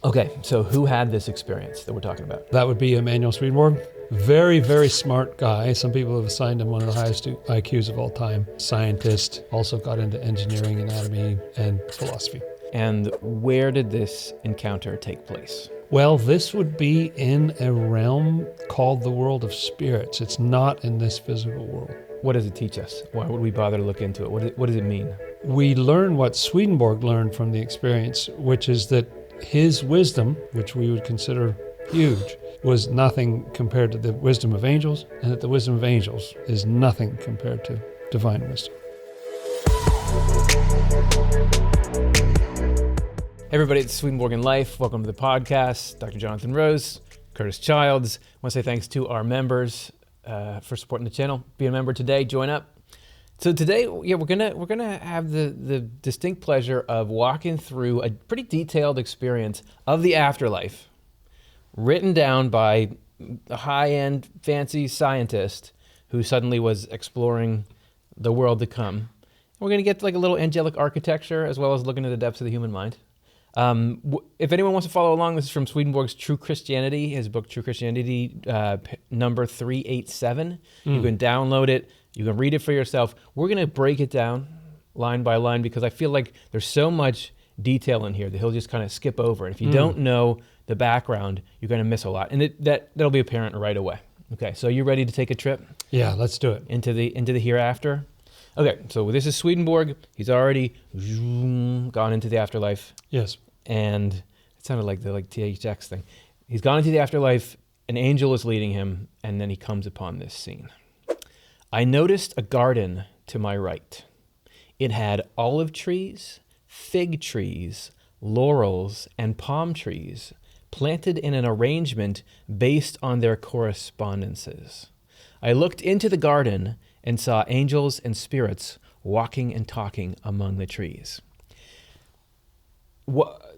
Okay, so who had this experience that we're talking about? That would be Emanuel Swedenborg. Very, very smart guy. Some people have assigned him one of the highest IQs of all time. Scientist, also got into engineering, anatomy, and philosophy. And where did this encounter take place? Well, this would be in a realm called the world of spirits. It's not in this physical world. What does it teach us? Why would we bother to look into it? What does it mean? We learn what Swedenborg learned from the experience, which is that his wisdom, which we would consider huge, was nothing compared to the wisdom of angels, and that the wisdom of angels is nothing compared to divine wisdom. Hey everybody, it's Swedenborg in Life. Welcome to the podcast. Dr. Jonathan Rose, Curtis Childs. I want to say thanks to our members for supporting the channel. Be a member today, join up. So today, we're gonna have the distinct pleasure of walking through a pretty detailed experience of the afterlife, written down by a high-end, fancy scientist who suddenly was exploring the world to come. We're gonna get like a little angelic architecture as well as looking at the depths of the human mind. If anyone wants to follow along, this is from Swedenborg's True Christianity, his book True Christianity, number 387. You can download it. You can read it for yourself. We're going to break it down line by line because I feel like there's so much detail in here that he'll just kind of skip over. And if you don't know the background, you're going to miss a lot. And that'll be apparent right away. Okay, so you ready to take a trip? Yeah, let's do it. Into the hereafter? Okay, so this is Swedenborg. He's already gone into the afterlife. Yes. And it sounded like the THX thing. He's gone into the afterlife, an angel is leading him, and then he comes upon this scene. I noticed a garden to my right. It had olive trees, fig trees, laurels, and palm trees planted in an arrangement based on their correspondences. I looked into the garden and saw angels and spirits walking and talking among the trees.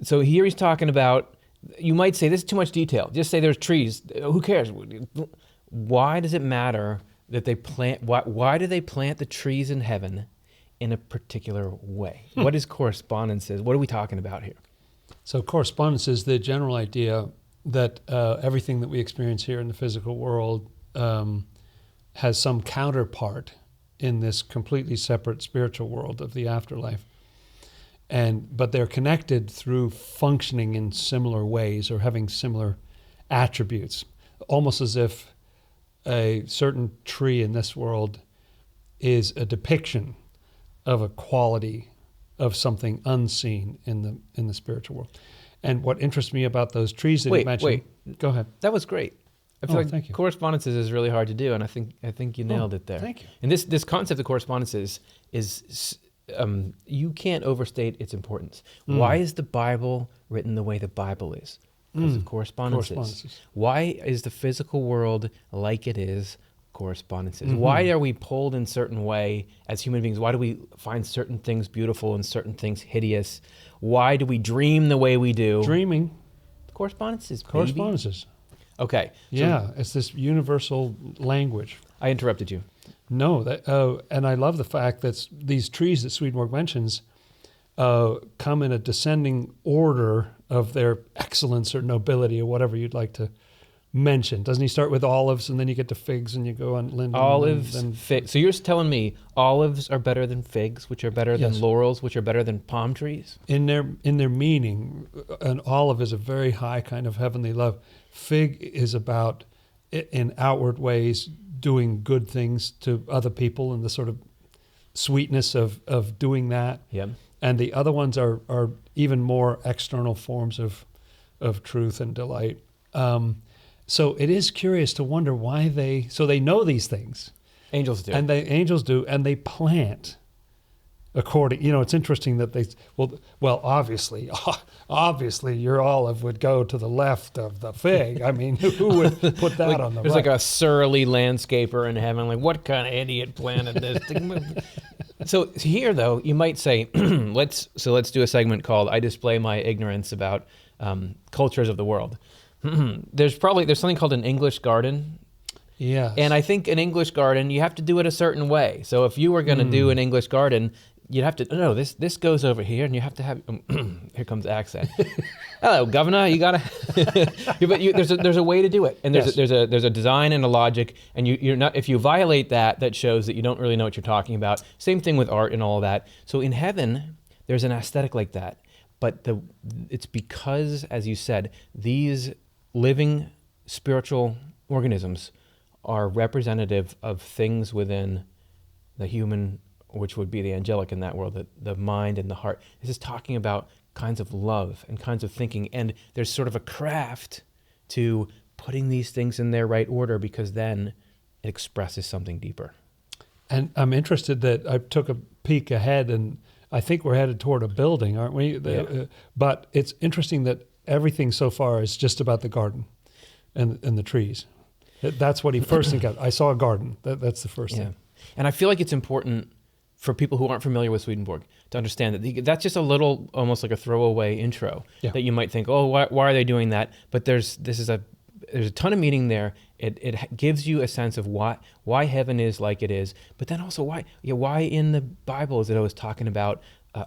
So here he's talking about, you might say, this is too much detail. Just say there's trees. Who cares? Why does it matter that they plant? Why do they plant the trees in heaven in a particular way? What is correspondences? What are we talking about here? So correspondence is the general idea that everything that we experience here in the physical world has some counterpart in this completely separate spiritual world of the afterlife. But they're connected through functioning in similar ways or having similar attributes, almost as if a certain tree in this world is a depiction of a quality of something unseen in the spiritual world. And what interests me about those trees that you mentioned... Go ahead. That was great. I feel like thank you. Correspondences is really hard to do, and I think you nailed it there. Thank you. And this concept of correspondences is you can't overstate its importance. Why is the Bible written the way the Bible is? Because of correspondences. Why is the physical world like it is? Correspondences. Why are we pulled in a certain way as human beings? Why do we find certain things beautiful and certain things hideous? Why do we dream the way we do? Dreaming. Correspondences. Correspondences. Okay. Yeah, it's this universal language. I interrupted you. No, and I love the fact that these trees that Swedenborg mentions come in a descending order of their excellence or nobility or whatever you'd like to mention. Doesn't he start with olives and then you get to figs and you go on linden? Olives and figs. So you're telling me olives are better than figs, which are better than laurels, which are better than palm trees? In their meaning, an olive is a very high kind of heavenly love. Fig is about, in outward ways, doing good things to other people and the sort of sweetness of doing that. Yeah. And the other ones are even more external forms of truth and delight. So it is curious to wonder why they know these things. Angels do. And angels do, and they plant according, it's interesting that obviously your olive would go to the left of the fig. I mean, who would put that on the There's right? like a surly landscaper in heaven, like, what kind of idiot planted this thing? So here, though, you might say, let's do a segment called "I Display My Ignorance About Cultures of the World." There's something called an English garden. Yeah. And I think an English garden, you have to do it a certain way. So if you were going to do an English garden, you'd have to, no, this goes over here, and you have to have, here comes the accent. Hello, governor, you gotta, but there's a way to do it. And there's a design and a logic, and you're not, if you violate that shows that you don't really know what you're talking about. Same thing with art and all that. So in heaven, there's an aesthetic like that. But it's because, as you said, these living spiritual organisms are representative of things within the human, which would be the angelic in that world, the mind and the heart. This is talking about kinds of love and kinds of thinking. And there's sort of a craft to putting these things in their right order, because then it expresses something deeper. And I'm interested that I took a peek ahead, and I think we're headed toward a building, aren't we? But it's interesting that everything so far is just about the garden and the trees. That's what he first encountered. I saw a garden. That's the first thing. And I feel like it's important for people who aren't familiar with Swedenborg to understand that that's just a little, almost like a throwaway intro that you might think, oh, why are they doing that? But there's a ton of meaning there. It gives you a sense of why heaven is like it is, but then also why in the Bible is it always talking about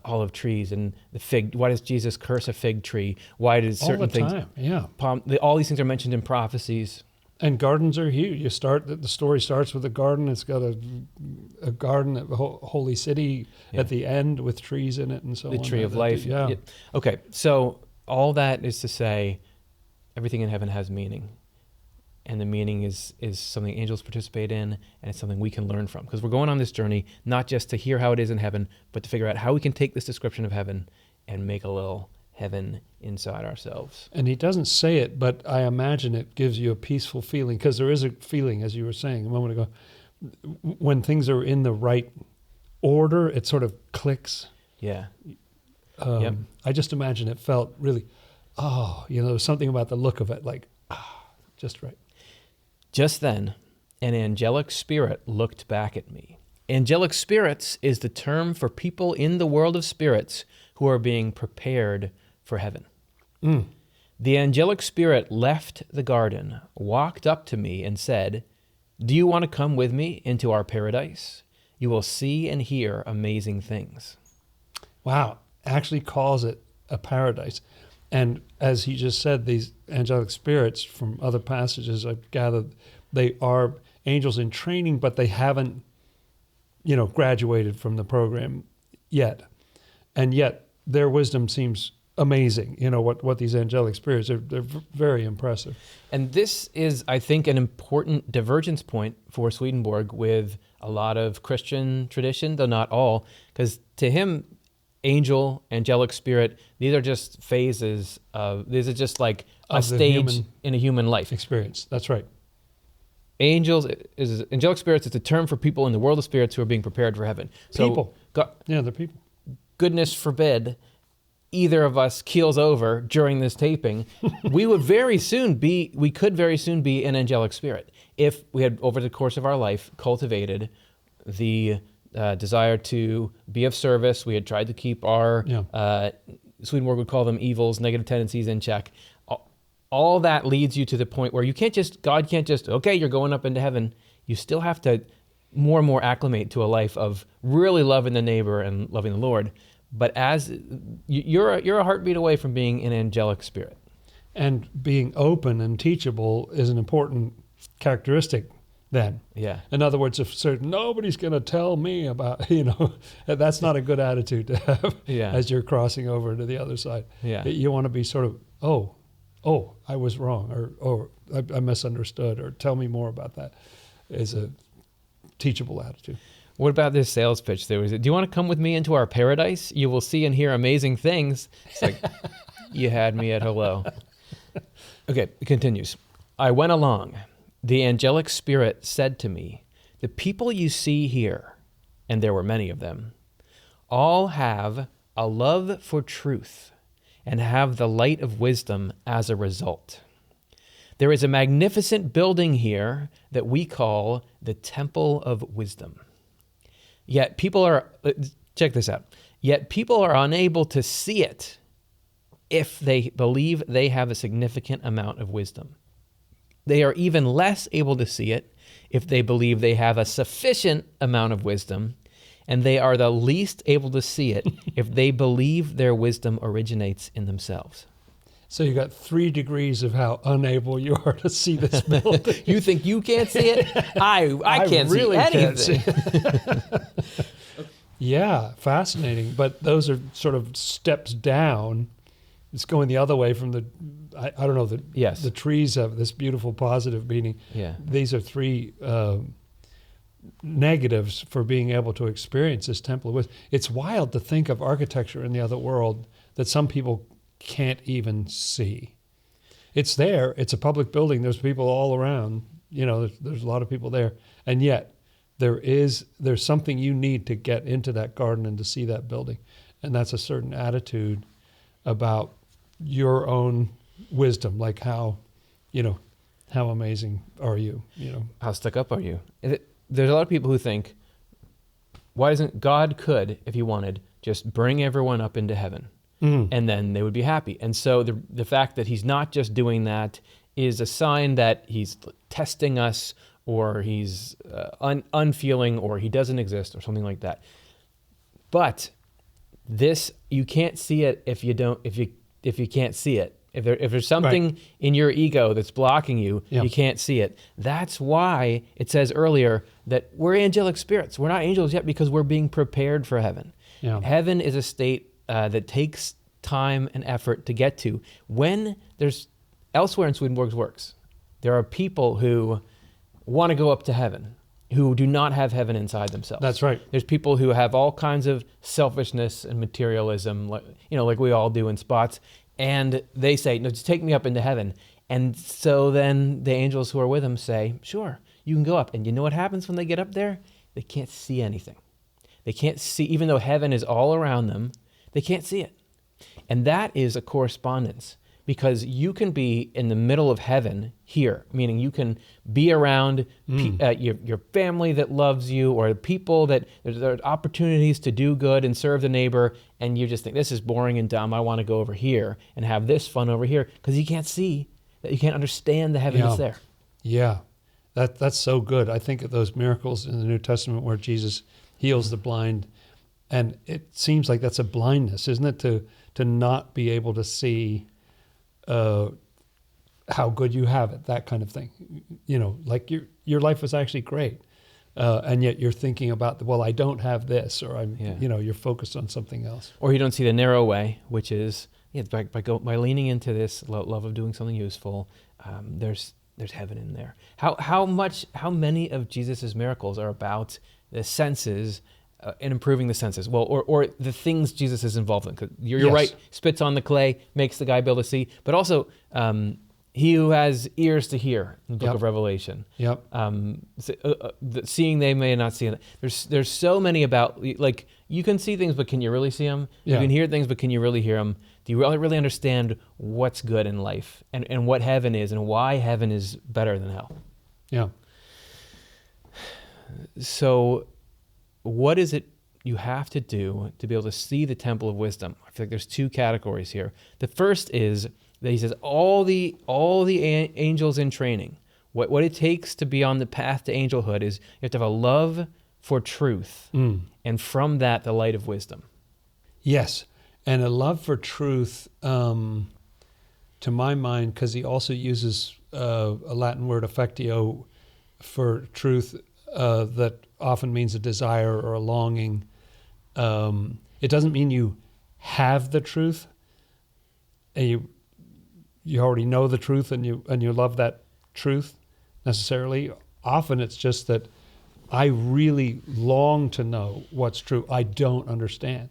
olive trees and the fig? Why does Jesus curse a fig tree? Why does certain things? All these things are mentioned in prophecies. And gardens are huge. The story starts with a garden. It's got a garden, a holy city at the end with trees in it and so on. The tree of life. Yeah. Okay, so all that is to say, everything in heaven has meaning. And the meaning is something angels participate in, and it's something we can learn from. Because we're going on this journey, not just to hear how it is in heaven, but to figure out how we can take this description of heaven and make a little heaven inside ourselves. And he doesn't say it, but I imagine it gives you a peaceful feeling, because there is a feeling, as you were saying a moment ago, when things are in the right order, it sort of clicks. Yeah. I just imagine it felt really, something about the look of it, like, just right. Just then, an angelic spirit looked back at me. Angelic spirits is the term for people in the world of spirits who are being prepared for heaven. The angelic spirit left the garden, walked up to me, and said, "Do you want to come with me into our paradise? You will see and hear amazing things." Wow. Actually calls it a paradise. And as he just said, these angelic spirits, from other passages I've gathered, they are angels in training, but they haven't, graduated from the program yet. And yet their wisdom seems amazing. What these angelic spirits are, they're very impressive. And this is, I think, an important divergence point for Swedenborg with a lot of Christian tradition, though not all, because to him, angelic spirit, these are just phases these are just like a stage in a human life experience. That's right. Angelic spirits is a term for people in the world of spirits who are being prepared for heaven. People. They're people. Goodness forbid either of us keels over during this taping. we could very soon be an angelic spirit if we had, over the course of our life, cultivated the desire to be of service. We had tried to keep our, Swedenborg would call them evils, negative tendencies in check. All that leads you to the point where God can't just, okay, you're going up into heaven. You still have to more and more acclimate to a life of really loving the neighbor and loving the Lord. But as you're a heartbeat away from being an angelic spirit. And being open and teachable is an important characteristic then. Yeah. In other words, if nobody's going to tell me about, that's not a good attitude to have as you're crossing over to the other side. Yeah. You want to be sort of, I was wrong, or I misunderstood, or tell me more about that, is a teachable attitude. What about this sales pitch? Do you want to come with me into our paradise? You will see and hear amazing things. It's like, you had me at hello. Okay, it continues. I went along. The angelic spirit said to me, "The people you see here," and there were many of them, "all have a love for truth and have the light of wisdom as a result. There is a magnificent building here that we call the Temple of Wisdom. Yet people are, check this out, yet people are unable to see it if they believe they have a significant amount of wisdom. They are even less able to see it if they believe they have a sufficient amount of wisdom, and they are the least able to see it if they believe their wisdom originates in themselves. So you got 3 degrees of how unable you are to see this building. You think you can't see it? I can't really see anything. can't see it. Yeah, fascinating. But those are sort of steps down. It's going the other way from I don't know, the trees have this beautiful positive meaning. Yeah. These are 3 negatives for being able to experience this temple of wisdom. It's wild to think of architecture in the other world that some people can't even see. It's there. It's a public building. There's people all around. There's a lot of people there. And yet there's something you need to get into that garden and to see that building. And that's a certain attitude about your own wisdom, like how amazing are you, How stuck up are you? There's a lot of people who think, why doesn't God could, if he wanted, just bring everyone up into heaven, and then they would be happy. And so the fact that he's not just doing that is a sign that he's testing us, or he's unfeeling, or he doesn't exist, or something like that. But this, you can't see it if you can't see it. If there's something in your ego that's blocking you, you can't see it. That's why it says earlier that we're angelic spirits. We're not angels yet because we're being prepared for heaven. Yeah. Heaven is a state that takes time and effort to get to. When there's elsewhere in Swedenborg's works, there are people who want to go up to heaven, who do not have heaven inside themselves. That's right. There's people who have all kinds of selfishness and materialism, like we all do in spots. And they say, no, just take me up into heaven. And so then the angels who are with him say, sure, you can go up. And you know what happens when they get up there? They can't see anything. They can't see, even though heaven is all around them, they can't see it. And that is a correspondence, because you can be in the middle of heaven here, meaning you can be around your family that loves you, or people that there are opportunities to do good and serve the neighbor, and you just think, this is boring and dumb, I want to go over here and have this fun over here, because you can't see, that you can't understand the heaven that's there. Yeah, that's so good. I think of those miracles in the New Testament where Jesus heals the blind, and it seems like that's a blindness, isn't it, to not be able to see how good you have it, that kind of thing. Like your life was actually great, and yet you're thinking about, well, I don't have this, or you're focused on something else. Or you don't see the narrow way, which is by leaning into this love of doing something useful. There's heaven in there. How many of Jesus's miracles are about the senses? And improving the senses, or the things Jesus is involved in. 'Cause you're right, spits on the clay, makes the guy be able to see, but also he who has ears to hear in the book of Revelation. Yep. Seeing they may not see it. There's so many about, like, you can see things, but can you really see them? Yeah. You can hear things, but can you really hear them? Do you really understand what's good in life, and what heaven is, and why heaven is better than hell? Yeah. So what is it you have to do to be able to see the temple of wisdom? I feel like there's 2 categories here. The first is that he says all the angels in training, what it takes to be on the path to angelhood is you have to have a love for truth, and from that, the light of wisdom. Yes, and a love for truth, to my mind, because he also uses a Latin word, affectio, for truth, that often means a desire or a longing. It doesn't mean you have the truth, and you already know the truth, and you love that truth necessarily. Often it's just that I really long to know what's true. I don't understand.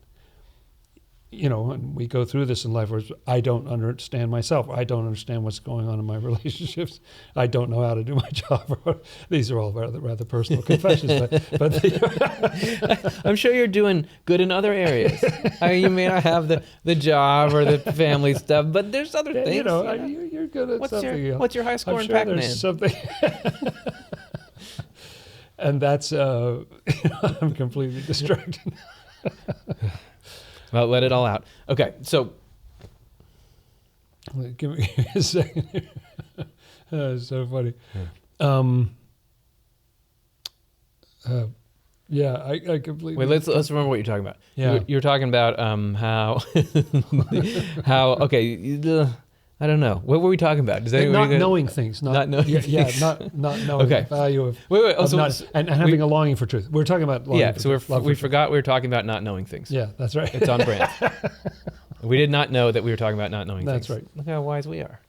And we go through this in life where I don't understand myself. I don't understand what's going on in my relationships. I don't know how to do my job. These are all rather personal confessions. But I'm sure you're doing good in other areas. I mean, you may not have the job or the family stuff, but there's other things. You're good at something else. What's your high score I'm in sure Pac-Man? There's something. And that's, I'm completely distracted. Well, let it all out. Okay, so. Give me a second. That's so funny. Yeah. Yeah, I completely. Wait, let's remember what you're talking about. Yeah. You're talking about how how I don't know. What were we talking about? Does Not knowing things. Not knowing yeah, things. not knowing the value of, wait. of not, and having a longing for truth. We're talking about longing for truth. We forgot we were talking about not knowing things. Yeah, that's right. It's on brand. We did not know that we were talking about not knowing things. That's right. Look how wise we are.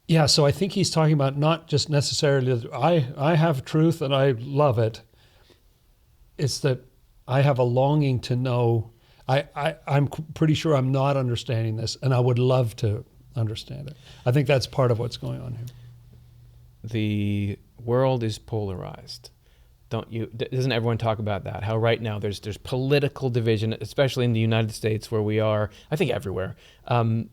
Yeah, so I think he's talking about not just necessarily, I have truth and I love it. It's that I have a longing to know. I'm pretty sure I'm not understanding this, and I would love to understand it. I think that's part of what's going on here. The world is polarized. Doesn't everyone talk about that? How right now there's political division, especially in the United States, where we are, I think everywhere,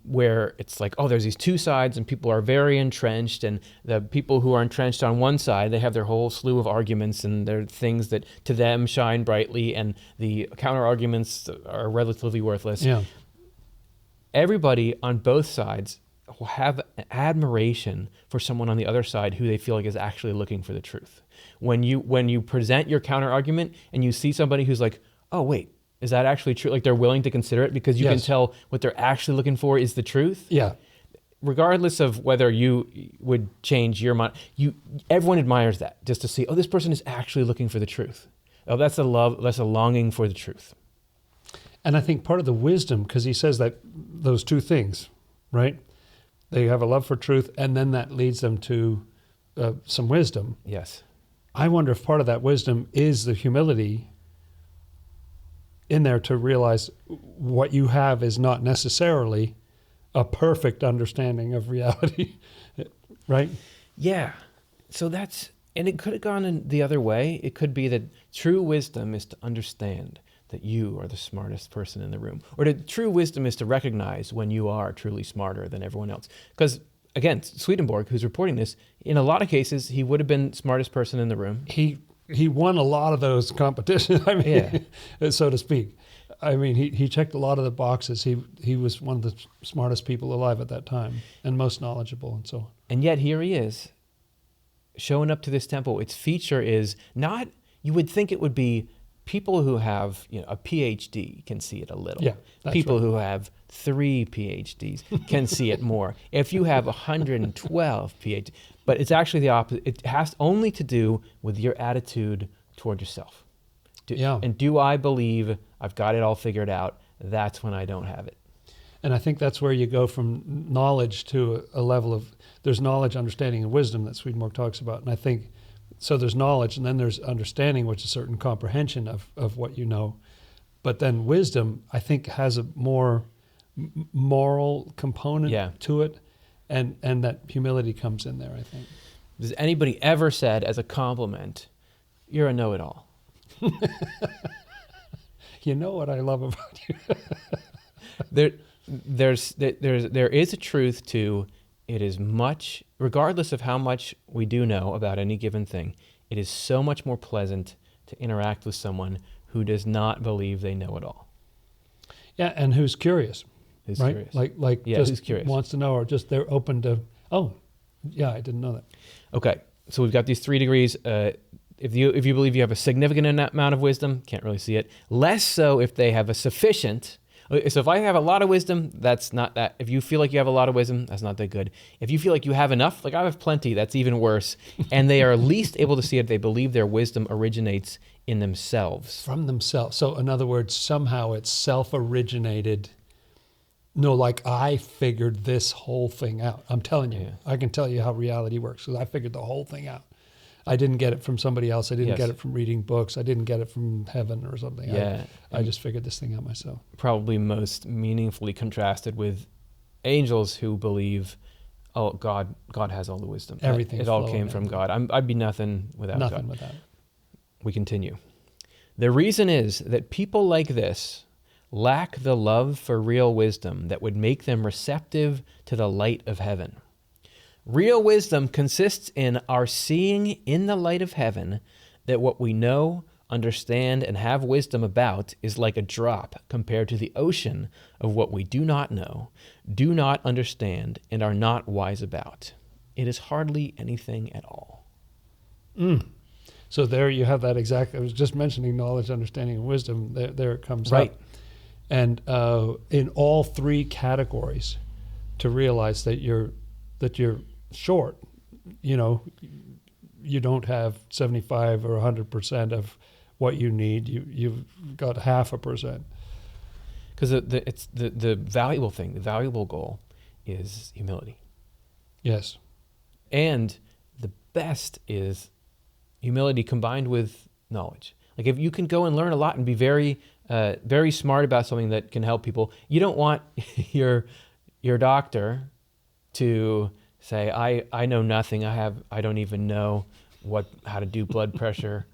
where it's like, oh, there's these two sides and people are very entrenched, and the people who are entrenched on one side, they have their whole slew of arguments and there are things that to them shine brightly, and the counter arguments are relatively worthless. Yeah. Everybody on both sides will have admiration for someone on the other side who they feel like is actually looking for the truth. When you present your counter argument and you see somebody who's like, oh wait, is that actually true? Like they're willing to consider it because you can tell what they're actually looking for is the truth. Yeah. Regardless of whether you would change your mind, everyone admires that, just to see, oh, this person is actually looking for the truth. Oh, that's a longing for the truth. And I think part of the wisdom, because he says that those two things, right? They have a love for truth, and then that leads them to some wisdom. Yes. I wonder if part of that wisdom is the humility in there to realize what you have is not necessarily a perfect understanding of reality, right? Yeah. So and it could have gone in the other way. It could be that true wisdom is to understand that you are the smartest person in the room. Or true wisdom is to recognize when you are truly smarter than everyone else. Because, again, Swedenborg, who's reporting this, in a lot of cases, he would have been smartest person in the room. He won a lot of those competitions, so to speak. I mean, he checked a lot of the boxes. He was one of the smartest people alive at that time and most knowledgeable and so on. And yet here he is, showing up to this temple. Its feature is not, you would think it would be people who have a PhD can see it a little. Yeah, people right. who have 3 PhDs can see it more. If you have 112 PhDs, but it's actually the opposite. It has only to do with your attitude toward yourself. And do I believe I've got it all figured out? That's when I don't have it. And I think that's where you go from knowledge to a level of, there's knowledge, understanding, and wisdom that Swedenborg talks about. And I think, so there's knowledge, and then there's understanding, which is a certain comprehension of what you know. But then wisdom, I think, has a more moral component to it, and that humility comes in there, I think. Has anybody ever said as a compliment, you're a know-it-all? You know what I love about you? There is a truth to, it is much, regardless of how much we do know about any given thing, it is so much more pleasant to interact with someone who does not believe they know it all. Yeah, and who's curious. Who's right? curious. Like just who's curious. Wants to know, or just they're open to, oh, yeah, I didn't know that. Okay. So we've got these 3 degrees. If you believe you have a significant amount of wisdom, can't really see it. Less so if they have a sufficient. So if I have a lot of wisdom, that's not that. If you feel like you have a lot of wisdom, that's not that good. If you feel like you have enough, like I have plenty, that's even worse. And they are least able to see it. They believe their wisdom originates in themselves. From themselves. So in other words, somehow it's self-originated. No, like I figured this whole thing out. I'm telling you, I can tell you how reality works because I figured the whole thing out. I didn't get it from somebody else. I didn't get it from reading books. I didn't get it from heaven or something. I just figured this thing out myself. Probably most meaningfully contrasted with angels who believe, oh, God has all the wisdom. Everything. It all came from God. I'd be nothing without God. Nothing without it. We continue. The reason is that people like this lack the love for real wisdom that would make them receptive to the light of heaven. Real wisdom consists in our seeing in the light of heaven that what we know, understand, and have wisdom about is like a drop compared to the ocean of what we do not know, do not understand, and are not wise about. It is hardly anything at all. So there you have that exact, I was just mentioning knowledge, understanding, and wisdom. There it comes Right. up. And in all three categories, to realize that you're short, you don't have 75 or 100% of what you need. You've got 0.5%. Because the valuable thing, the valuable goal is humility. Yes. And the best is humility combined with knowledge. Like if you can go and learn a lot and be very, very smart about something that can help people, you don't want your doctor to say, I know nothing. I don't even know how to do blood pressure.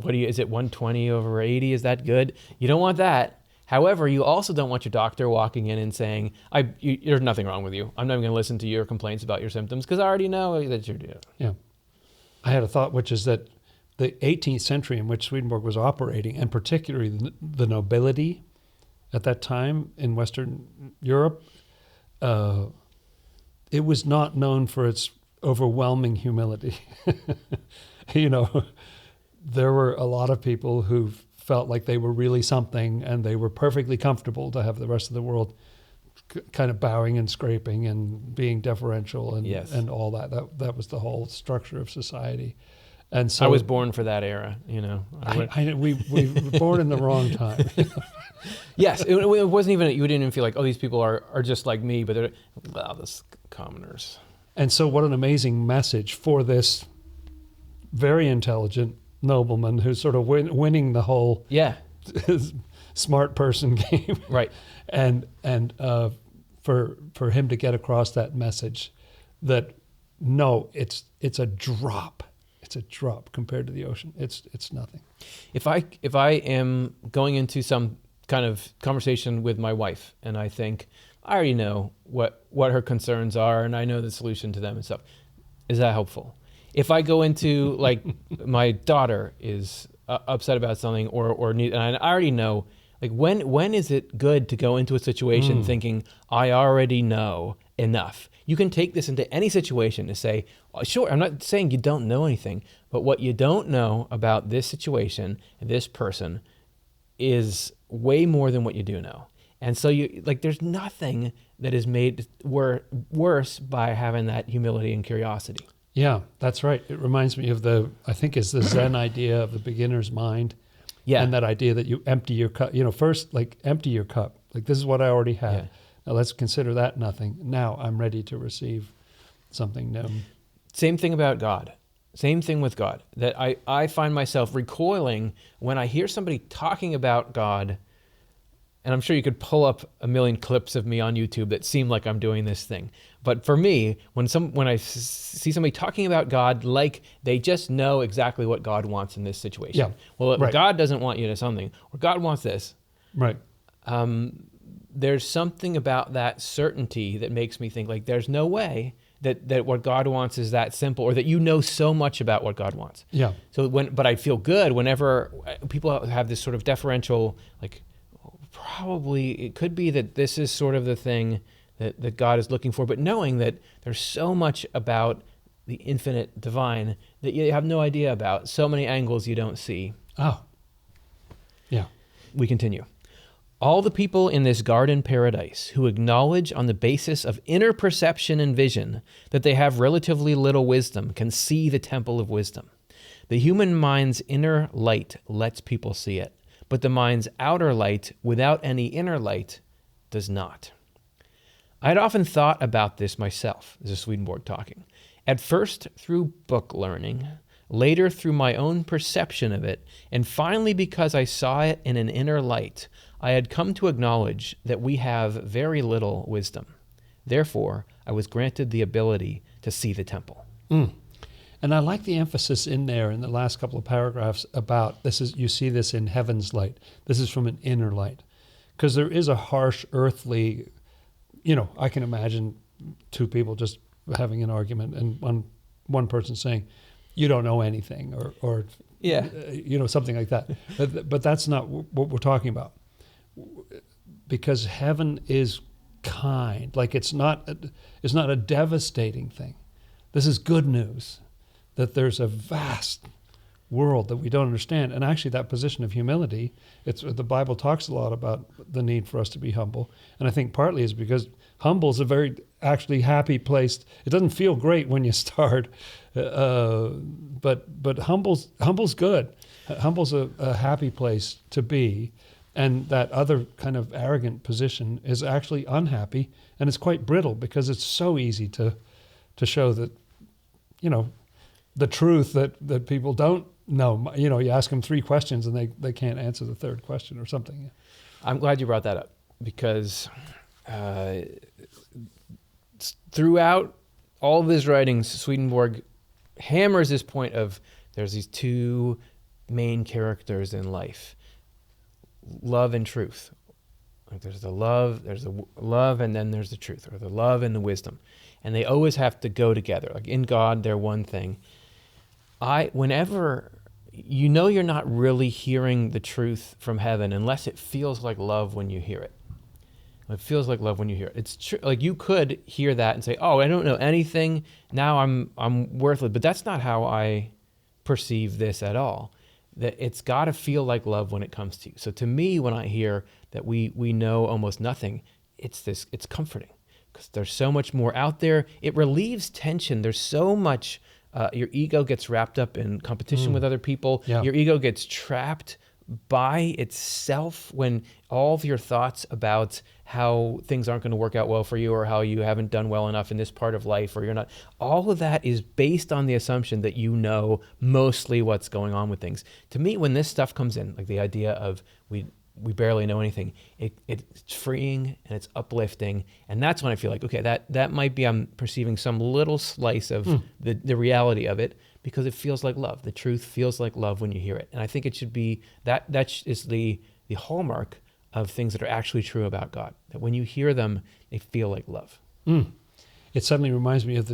Is it 120/80? Is that good? You don't want that. However, you also don't want your doctor walking in and saying, there's nothing wrong with you. I'm not even going to listen to your complaints about your symptoms because I already know that you're doing. Yeah. I had a thought, which is that the 18th century in which Swedenborg was operating, and particularly the nobility at that time in Western Europe, it was not known for its overwhelming humility. There were a lot of people who felt like they were really something, and they were perfectly comfortable to have the rest of the world kind of bowing and scraping and being deferential and Yes. and all that. That was the whole structure of society. And so I was born for that era, we were born in the wrong time. Yes, it wasn't even, you didn't even feel like, these people are just like me, but they're, this commoners. And so what an amazing message for this very intelligent nobleman who's sort of winning the whole smart person game. Right. And for him to get across that message that, no, it's a drop. It's a drop compared to the ocean. It's nothing. If I am going into some kind of conversation with my wife and I think I already know what her concerns are and I know the solution to them and stuff, is that helpful? If I go into like my daughter is upset about something or need, and I already know, like when is it good to go into a situation thinking I already know enough? You can take this into any situation to say, sure, I'm not saying you don't know anything, but what you don't know about this situation and this person is way more than what you do know. And so there's nothing that is made worse by having that humility and curiosity. Yeah, that's right. It reminds me of I think it's the Zen idea of the beginner's mind. Yeah. And that idea that you empty your cup, first empty your cup. Like, this is what I already have. Yeah. Now let's consider that nothing. Now I'm ready to receive something new. Same thing about God. Same thing with God. That I find myself recoiling when I hear somebody talking about God, and I'm sure you could pull up a million clips of me on YouTube that seem like I'm doing this thing. But for me, when I see somebody talking about God like they just know exactly what God wants in this situation. Yeah. Well, right. God doesn't want you to something, or God wants this. Right. There's something about that certainty that makes me think like there's no way that what God wants is that simple, or that you know so much about what God wants. Yeah. So but I feel good whenever people have this sort of deferential, like, probably it could be that this is sort of the thing that God is looking for, but knowing that there's so much about the infinite divine that you have no idea about, so many angles you don't see. Oh, yeah. We continue. All the people in this garden paradise who acknowledge on the basis of inner perception and vision that they have relatively little wisdom can see the temple of wisdom. The human mind's inner light lets people see it, but the mind's outer light, without any inner light, does not. I had often thought about this myself, this is Swedenborg talking, at first through book learning, later through my own perception of it, and finally because I saw it in an inner light, I had come to acknowledge that we have very little wisdom. Therefore, I was granted the ability to see the temple. And I like the emphasis in there in the last couple of paragraphs about you see this in heaven's light. This is from an inner light. Because there is a harsh earthly, I can imagine two people just having an argument and one person saying, you don't know anything, or something like that. But that's not what we're talking about. Because heaven is kind. Like, it's not a devastating thing. This is good news, that there's a vast world that we don't understand. And actually that position of humility, the Bible talks a lot about the need for us to be humble. And I think partly is because humble is a very actually happy place. It doesn't feel great when you start, but humble's good. Humble's a happy place to be. And that other kind of arrogant position is actually unhappy, and it's quite brittle because it's so easy to show that, the truth that people don't know. You ask them 3 questions and they can't answer the 3rd question or something. I'm glad you brought that up because throughout all of his writings, Swedenborg hammers this point of there's these 2 main characters in life, love and truth. Like there's the love, and then there's the truth, or the love and the wisdom. And they always have to go together. Like in God, they're one thing. Whenever you're not really hearing the truth from heaven unless it feels like love when you hear it. It feels like love when you hear it. It's true. Like you could hear that and say, "Oh, I don't know anything. Now I'm worthless." But that's not how I perceive this at all. That it's got to feel like love when it comes to you. So to me, when I hear that we know almost nothing, it's comforting because there's so much more out there. It relieves tension. There's so much. Your ego gets wrapped up in competition with other people. Yeah. Your ego gets trapped by itself when all of your thoughts about how things aren't going to work out well for you or how you haven't done well enough in this part of life or you're not, all of that is based on the assumption that you know mostly what's going on with things. To me, when this stuff comes in, like the idea of we barely know anything, it's freeing and it's uplifting, and that's when I feel like, okay, that might be I'm perceiving some little slice of the reality of it because it feels like love. The truth feels like love when you hear it, and I think it should be that is the hallmark of things that are actually true about God. That when you hear them, they feel like love. It suddenly reminds me of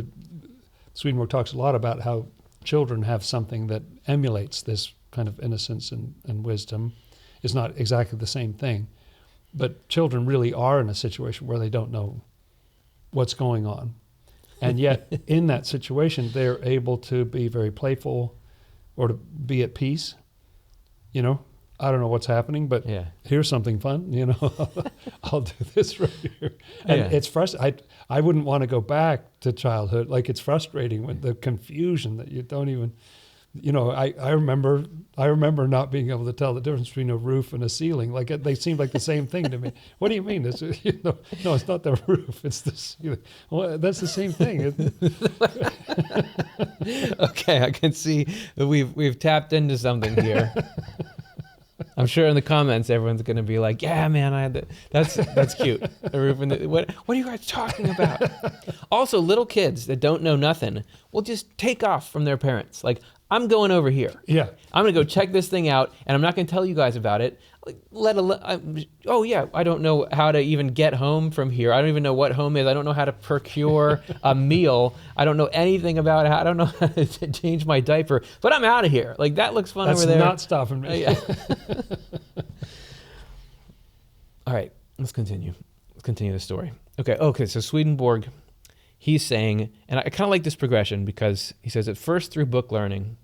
Swedenborg talks a lot about how children have something that emulates this kind of innocence and wisdom. It's not exactly the same thing, but children really are in a situation where they don't know what's going on. And yet in that situation, they're able to be very playful or to be at peace. I don't know what's happening, but here's something fun, I'll do this right here. And it's frustrating. I wouldn't want to go back to childhood. Like it's frustrating with the confusion that you don't even, I remember not being able to tell the difference between a roof and a ceiling. Like they seemed like the same thing to me. What do you mean? No, it's not the roof. It's the ceiling. Well, that's the same thing. Okay, I can see that we've tapped into something here. I'm sure in the comments everyone's going to be like, "Yeah, man, I had that. That's cute." The roof and what are you guys talking about? Also, little kids that don't know nothing will just take off from their parents. Like, I'm going over here. Yeah. I'm going to go check this thing out, and I'm not going to tell you guys about it. Like, I don't know how to even get home from here. I don't even know what home is. I don't know how to procure a meal. I don't know anything about it. I don't know how to change my diaper, but I'm out of here. Like, that looks fun over there. That's not stopping me. Yeah. All right, let's continue. Let's continue the story. Okay, so Swedenborg, he's saying, and I kind of like this progression because he says at first through book learning.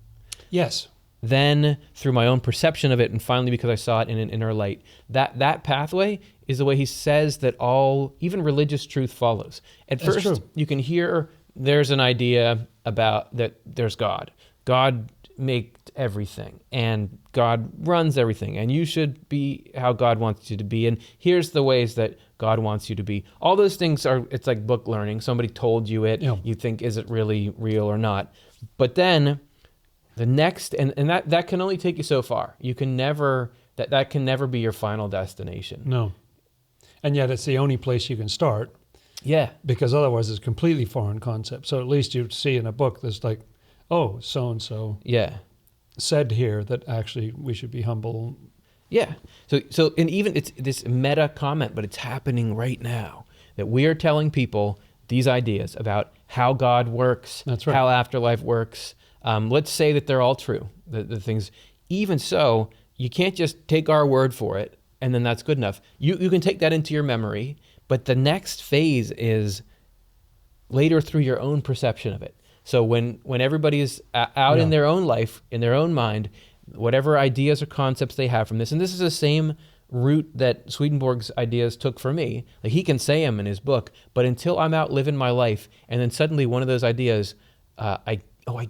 Yes. Then through my own perception of it, and finally because I saw it in an inner light. That pathway is the way he says that even religious truth follows. At That's first, true. You can hear there's an idea about that there's God. God made everything, and God runs everything, and you should be how God wants you to be, and here's the ways that God wants you to be. All those things it's like book learning. Somebody told you it. Yeah. You think, is it really real or not? But then the next, and that can only take you so far. You can never, that can never be your final destination. No. And yet it's the only place you can start. Yeah. Because otherwise it's a completely foreign concept. So at least you see in a book that's like, oh, so-and-so said here that actually we should be humble. Yeah. So and even it's this meta comment, but it's happening right now that we are telling people these ideas about how God works, That's right. how afterlife works. Let's say that they're all true, the things. Even so, you can't just take our word for it, and then that's good enough. You can take that into your memory, but the next phase is later through your own perception of it. So when everybody is out in their own life, in their own mind, whatever ideas or concepts they have from this, and this is the same route that Swedenborg's ideas took for me. Like, he can say them in his book, but until I'm out living my life, and then suddenly one of those ideas, I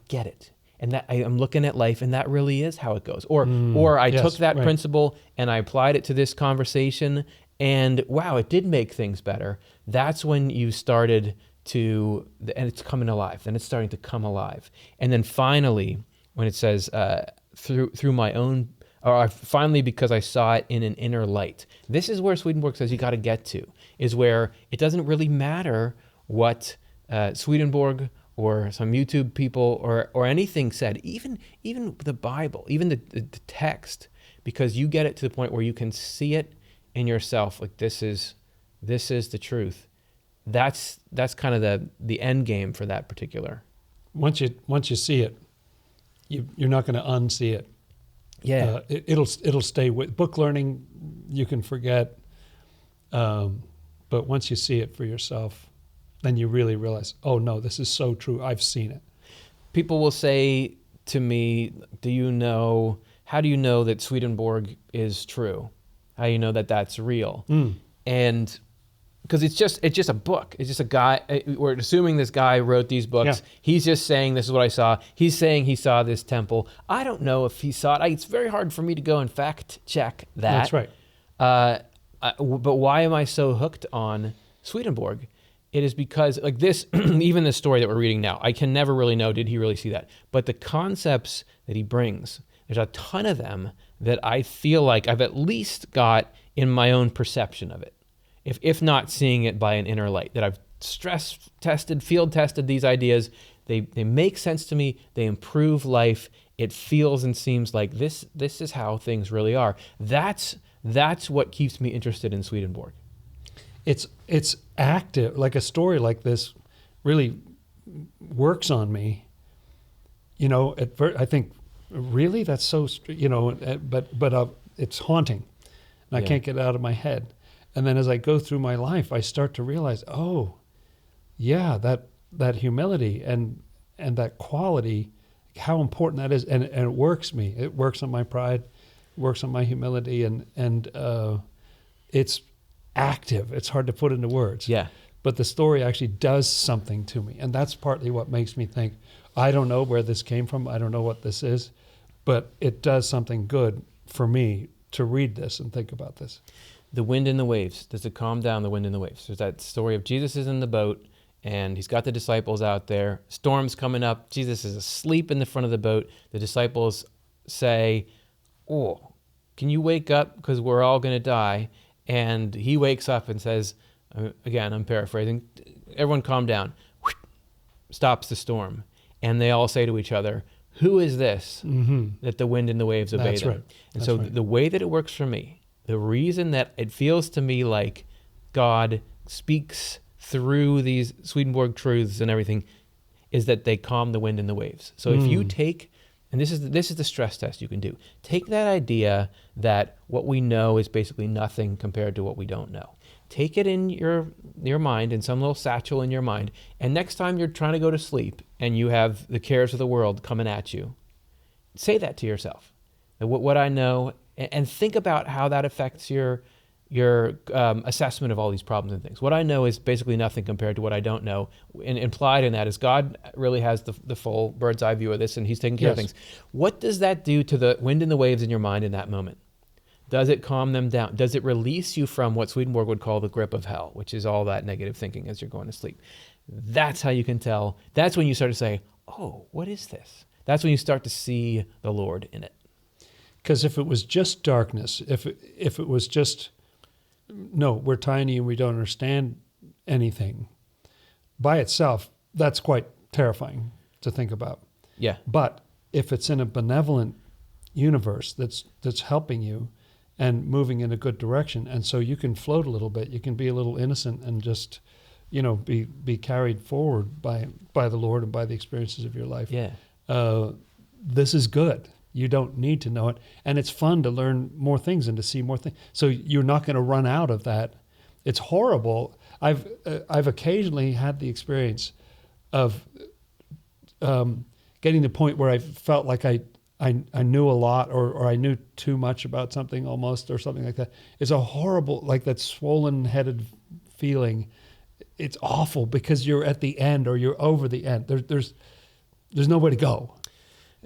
get it. And that I'm looking at life, and that really is how it goes. Or I took that principle and I applied it to this conversation, and wow, it did make things better. That's when you started to, and it's coming alive. Then it's starting to come alive. And then finally, when it says through my own, or finally because I saw it in an inner light. This is where Swedenborg says you got to get to, is where it doesn't really matter what Swedenborg or some YouTube people or anything said, even the Bible, even the text, because you get it to the point where you can see it in yourself, like this is the truth. That's kind of the end game for that particular. Once you see it, you're not going to unsee it. Yeah, it'll stay with book learning. You can forget, but once you see it for yourself, then you really realize, oh no, this is so true. I've seen it. People will say to me, how do you know that Swedenborg is true? How do you know that that's real? And because it's just a book. It's just a guy. We're assuming this guy wrote these books. Yeah. He's just saying, this is what I saw. He's saying he saw this temple. I don't know if he saw it. It's very hard for me to go and fact check that. That's right. But why am I so hooked on Swedenborg? It is because, like this, even the story that we're reading now, I can never really know, did he really see that? But the concepts that he brings, there's a ton of them that I feel like I've at least got in my own perception of it. If not seeing it by an inner light, that I've stress tested, field tested these ideas, they make sense to me, they improve life, it feels and seems like this is how things really are. That's what keeps me interested in Swedenborg. It's active, like a story like this really works on me. I think, really, that's so, but it's haunting, and I can't get it out of my head. And then as I go through my life, I start to realize, oh, yeah, that humility and that quality, how important that is, and it works me. It works on my pride, it works on my humility, and it's active. It's hard to put into words. Yeah. But the story actually does something to me, and that's partly what makes me think, I don't know where this came from. I don't know what this is, but it does something good for me to read this and think about this. The wind and the waves. Does it calm down the wind and the waves? There's that story of Jesus is in the boat and he's got the disciples out there. Storm's coming up. Jesus is asleep in the front of the boat. The disciples say, oh, can you wake up? Because we're all going to die. And he wakes up and says, again, I'm paraphrasing, everyone calm down. Stops the storm. And they all say to each other, who is this that the wind and the waves obey them? Right. And so the way that it works for me, the reason that it feels to me like God speaks through these Swedenborg truths and everything is that they calm the wind and the waves. So if you take, and this is the stress test you can do, take that idea that what we know is basically nothing compared to what we don't know. Take it in your mind, in some little satchel in your mind, and next time you're trying to go to sleep and you have the cares of the world coming at you, say that to yourself. What I know, and think about how that affects your assessment of all these problems and things. What I know is basically nothing compared to what I don't know. And implied in that is God really has the full bird's eye view of this, and he's taking care of things. What does that do to the wind and the waves in your mind in that moment? Does it calm them down? Does it release you from what Swedenborg would call the grip of hell, which is all that negative thinking as you're going to sleep? That's how you can tell. That's when you start to say, oh, what is this? That's when you start to see the Lord in it. Because if it was just darkness, if it was just, no, we're tiny and we don't understand anything, by itself, that's quite terrifying to think about. Yeah. But if it's in a benevolent universe that's helping you and moving in a good direction, and so you can float a little bit, you can be a little innocent and just, be carried forward by the Lord and by the experiences of your life. Yeah. This is good. You don't need to know it. And it's fun to learn more things and to see more things. So you're not going to run out of that. It's horrible. I've occasionally had the experience of getting to the point where I felt like I knew a lot or I knew too much about something almost or something like that. It's a horrible, like that swollen headed feeling. It's awful because you're at the end or you're over the end. There's nowhere to go.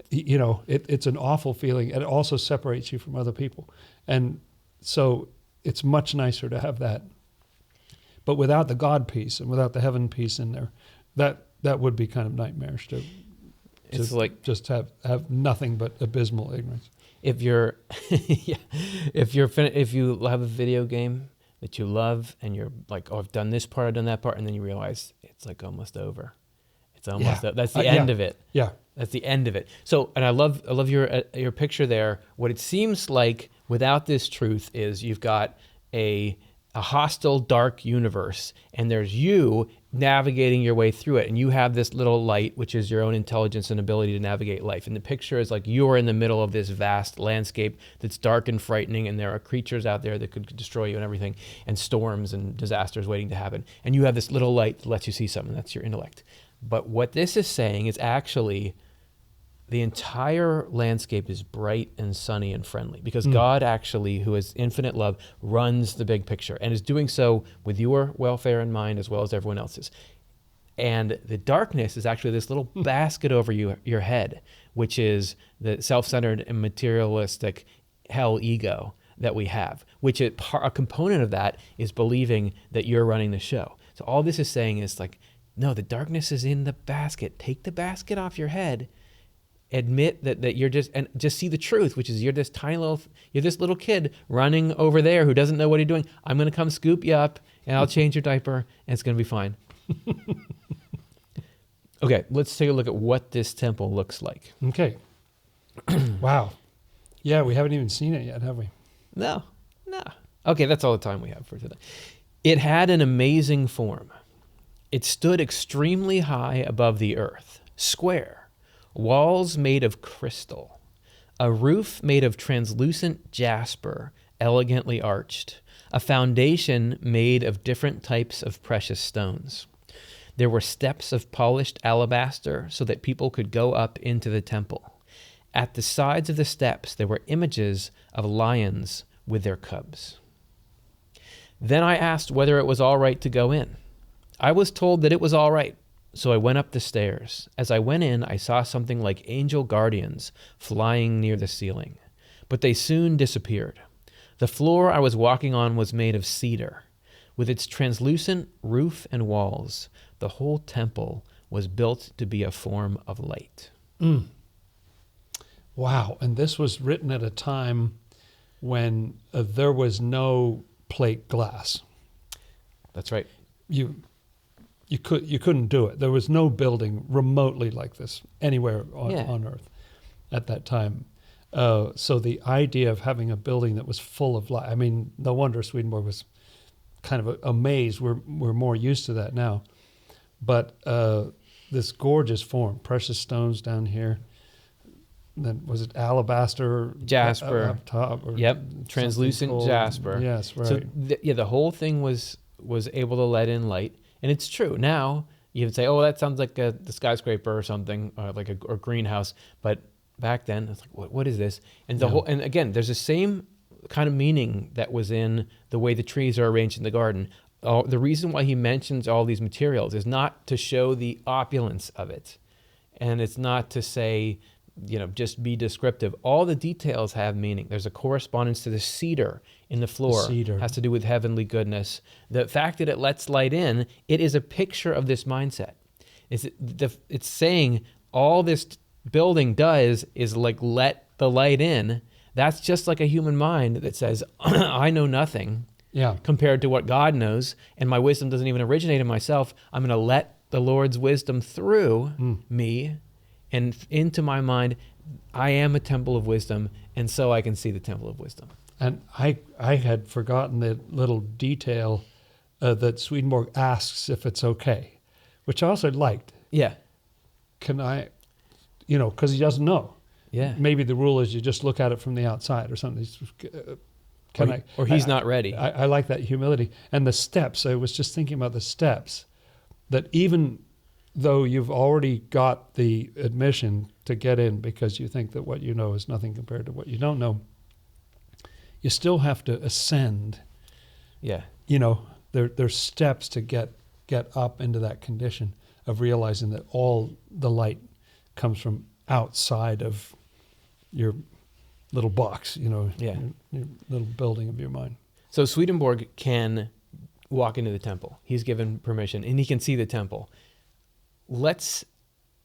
You know, it's an awful feeling, and it also separates you from other people. And so it's much nicer to have that. But without the God piece and without the heaven piece in there, that would be kind of nightmarish to It's like just have nothing but abysmal ignorance. if you're if you have a video game that you love and you're like, oh, I've done this part, I've done that part, and then you realize it's like almost over. It's almost that's the end of it. Yeah. That's the end of it. So, and I love your picture there. What it seems like without this truth is you've got a hostile, dark universe, and there's you navigating your way through it, and you have this little light, which is your own intelligence and ability to navigate life. And the picture is like you're in the middle of this vast landscape that's dark and frightening, and there are creatures out there that could destroy you and everything, and storms and disasters waiting to happen. And you have this little light that lets you see something. That's your intellect. But what this is saying is actually the entire landscape is bright and sunny and friendly because God actually, who is infinite love, runs the big picture and is doing so with your welfare in mind as well as everyone else's. And the darkness is actually this little basket over your head, which is the self-centered and materialistic hell ego that we have, which a component of that is believing that you're running the show. So all this is saying is like, no, the darkness is in the basket. Take the basket off your head. Admit that you're just see the truth, which is you're this little kid running over there who doesn't know what you're doing. I'm going to come scoop you up and I'll change your diaper and it's going to be fine. Okay, let's take a look at what this temple looks like. Okay. Wow. Yeah, we haven't even seen it yet, have we? No. Okay, that's all the time we have for today. It had an amazing form. It stood extremely high above the earth, square. Walls made of crystal, a roof made of translucent jasper, elegantly arched, a foundation made of different types of precious stones. There were steps of polished alabaster so that people could go up into the temple. At the sides of the steps, there were images of lions with their cubs. Then I asked whether it was all right to go in. I was told that it was all right. So I went up the stairs. As I went in, I saw something like angel guardians flying near the ceiling, but they soon disappeared. The floor I was walking on was made of cedar. With its translucent roof and walls, the whole temple was built to be a form of light. Wow. And this was written at a time when there was no plate glass. That's right. You couldn't do it. There was no building remotely like this anywhere on Earth at that time. So the idea of having a building that was full of light, I mean, no wonder Swedenborg was kind of amazed. We're more used to that now. But this gorgeous form, precious stones down here. Then was it alabaster? Jasper. Up top? Yep, translucent jasper. Yes, right. So the whole thing was able to let in light. And it's true. Now you would say, oh, that sounds like the skyscraper or something, or like a greenhouse. But back then, it's like, what is this? And and again, there's the same kind of meaning that was in the way the trees are arranged in the garden. The reason why he mentions all these materials is not to show the opulence of it. And it's not to say, just be descriptive. All the details have meaning. There's a correspondence to the cedar in the floor. The cedar has to do with heavenly goodness. The fact that it lets light in, it is a picture of this mindset. It's saying all this building does is like let the light in. That's just like a human mind that says, I know nothing compared to what God knows, and my wisdom doesn't even originate in myself. I'm going to let the Lord's wisdom through me and into my mind. I am a temple of wisdom, and so I can see the temple of wisdom. And I had forgotten the little detail that Swedenborg asks if it's okay, which I also liked. Yeah. Can I, because he doesn't know. Yeah. Maybe the rule is you just look at it from the outside or something. Or he's not ready. I like that humility. And the steps, I was just thinking about the steps, that even though you've already got the admission to get in because you think that what you know is nothing compared to what you don't know, you still have to ascend. Yeah. You know, there's steps to get up into that condition of realizing that all the light comes from outside of your little box, you know, Yeah. your little building of your mind. So Swedenborg can walk into the temple. He's given permission and he can see the temple. Let's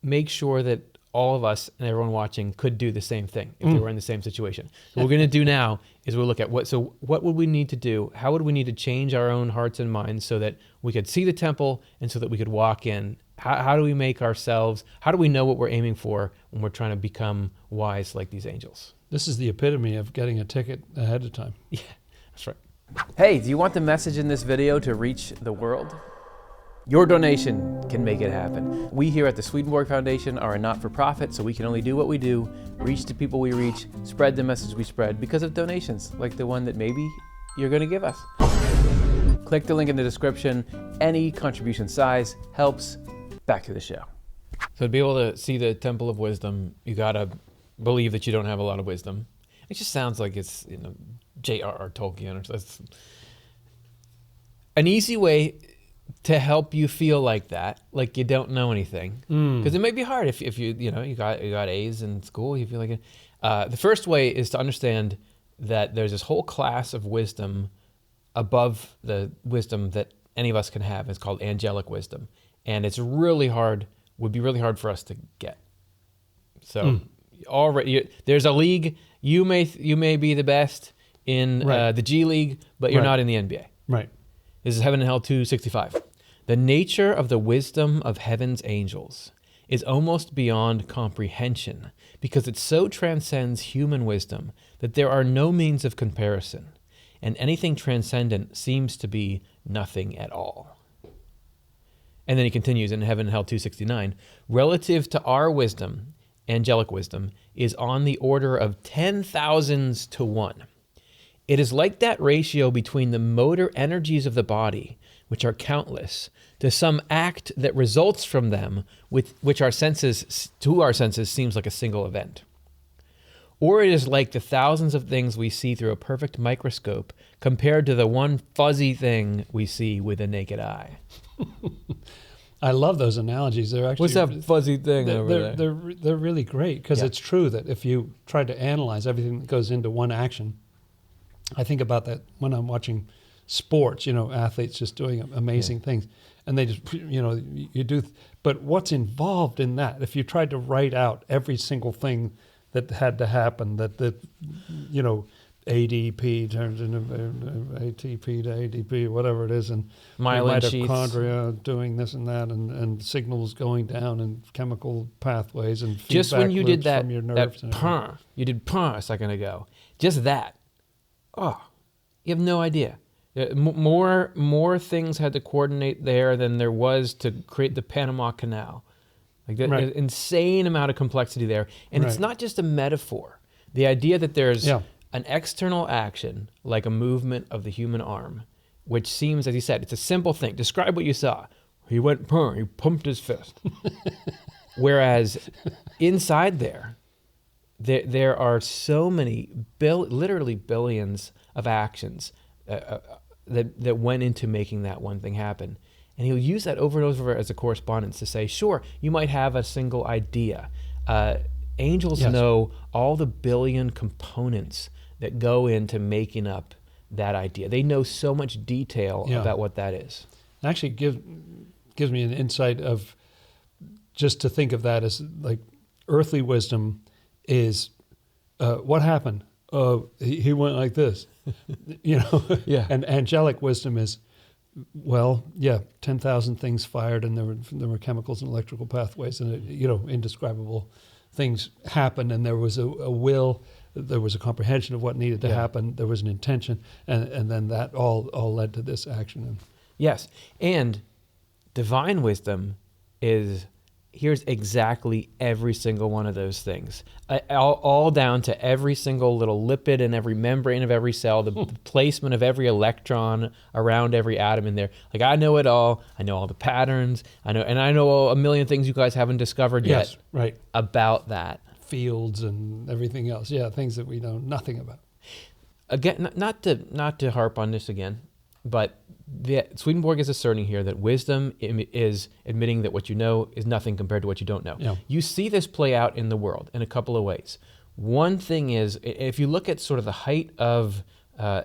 make sure that all of us and everyone watching could do the same thing if they were in the same situation. So what we're going to do now is we'll look at what would we need to do? How would we need to change our own hearts and minds so that we could see the temple and so that we could walk in? How do we make ourselves, how do we know what we're aiming for when we're trying to become wise like these angels? This is the epitome of getting a ticket ahead of time. Yeah, that's right. Hey, do you want the message in this video to reach the world? Your donation can make it happen. We here at the Swedenborg Foundation are a not-for-profit, so we can only do what we do, reach the people we reach, spread the message we spread because of donations like the one that maybe you're going to give us. Click the link in the description. Any contribution size helps. Back to the show. So to be able to see the Temple of Wisdom, you got to believe that you don't have a lot of wisdom. It just sounds like it's, you know, J.R.R. Tolkien or something. An easy way to help you feel like that, like you don't know anything, because it may be hard if you got A's in school, you feel like it. The first way is to understand that there's this whole class of wisdom above the wisdom that any of us can have. It's called angelic wisdom, and it's really hard. Would be really hard for us to get. So already there's a league. You may be the best in the G League, but you're not in the NBA. Right. This is Heaven and Hell 265. The nature of the wisdom of heaven's angels is almost beyond comprehension because it so transcends human wisdom that there are no means of comparison, and anything transcendent seems to be nothing at all. And then he continues in Heaven and Hell 269, relative to our wisdom, angelic wisdom, is on the order of 10,000s to 1. It is like that ratio between the motor energies of the body, which are countless, to some act that results from them, which to our senses seems like a single event. Or it is like the thousands of things we see through a perfect microscope compared to the one fuzzy thing we see with the naked eye. I love those analogies. They're actually, what's that fuzzy thing over there? They're really great because it's true that if you try to analyze everything that goes into one action, I think about that when I'm watching sports, you know, athletes just doing amazing things, and they just, you know, you do. But what's involved in that? If you tried to write out every single thing that had to happen, that you know, ADP turns into ATP to ADP, whatever it is, and mitochondria doing this and that, and signals going down and chemical pathways and feedback just when you did that, from your nerves. You did a second ago. Just that. Oh, you have no idea. More things had to coordinate there than there was to create the Panama Canal. Like that insane amount of complexity there. And it's not just a metaphor. The idea that there's an external action, like a movement of the human arm, which seems, as you said, it's a simple thing. Describe what you saw. He went he pumped his fist. Whereas inside there are so many, literally billions of actions that went into making that one thing happen. And he'll use that over and over as a correspondence to say, sure, you might have a single idea. Angels know all the billion components that go into making up that idea. They know so much detail about what that is. It actually gives me an insight of just to think of that as like earthly wisdom is what happened? He went like this, you know. And angelic wisdom is, 10,000 things fired, and there were chemicals and electrical pathways, and indescribable things happened, and there was a will, there was a comprehension of what needed to happen, there was an intention, and then that all led to this action. Yes, and divine wisdom is here's exactly every single one of those things, all down to every single little lipid in every membrane of every cell, the placement of every electron around every atom in there. Like, I know it all. I know all the patterns. I know a million things you guys haven't discovered yet. Yes, right. About that. Fields and everything else. Yeah, things that we know nothing about. Again, not to harp on this again, but Swedenborg is asserting here that wisdom is admitting that what you know is nothing compared to what you don't know. Yeah. You see this play out in the world in a couple of ways. One thing is, if you look at sort of the height of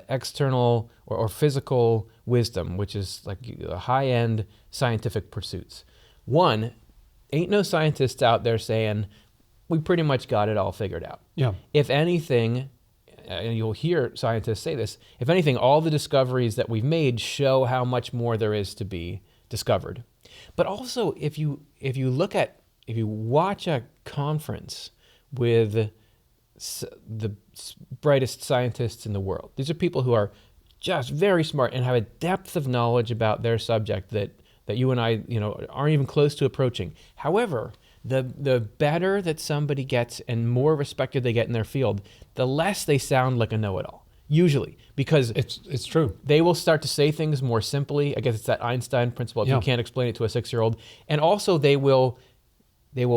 external or physical wisdom, which is like high-end scientific pursuits, one, ain't no scientists out there saying, we pretty much got it all figured out. Yeah. If anything, and you'll hear scientists say this, if anything, all the discoveries that we've made show how much more there is to be discovered. But also, if you watch a conference with the brightest scientists in the world, these are people who are just very smart and have a depth of knowledge about their subject that you and I, aren't even close to approaching. However, the better that somebody gets and more respected they get in their field, the less they sound like a know-it-all, usually, because it's true. They will start to say things more simply. I guess it's that Einstein principle. If you can't explain it to a 6-year-old. And also they will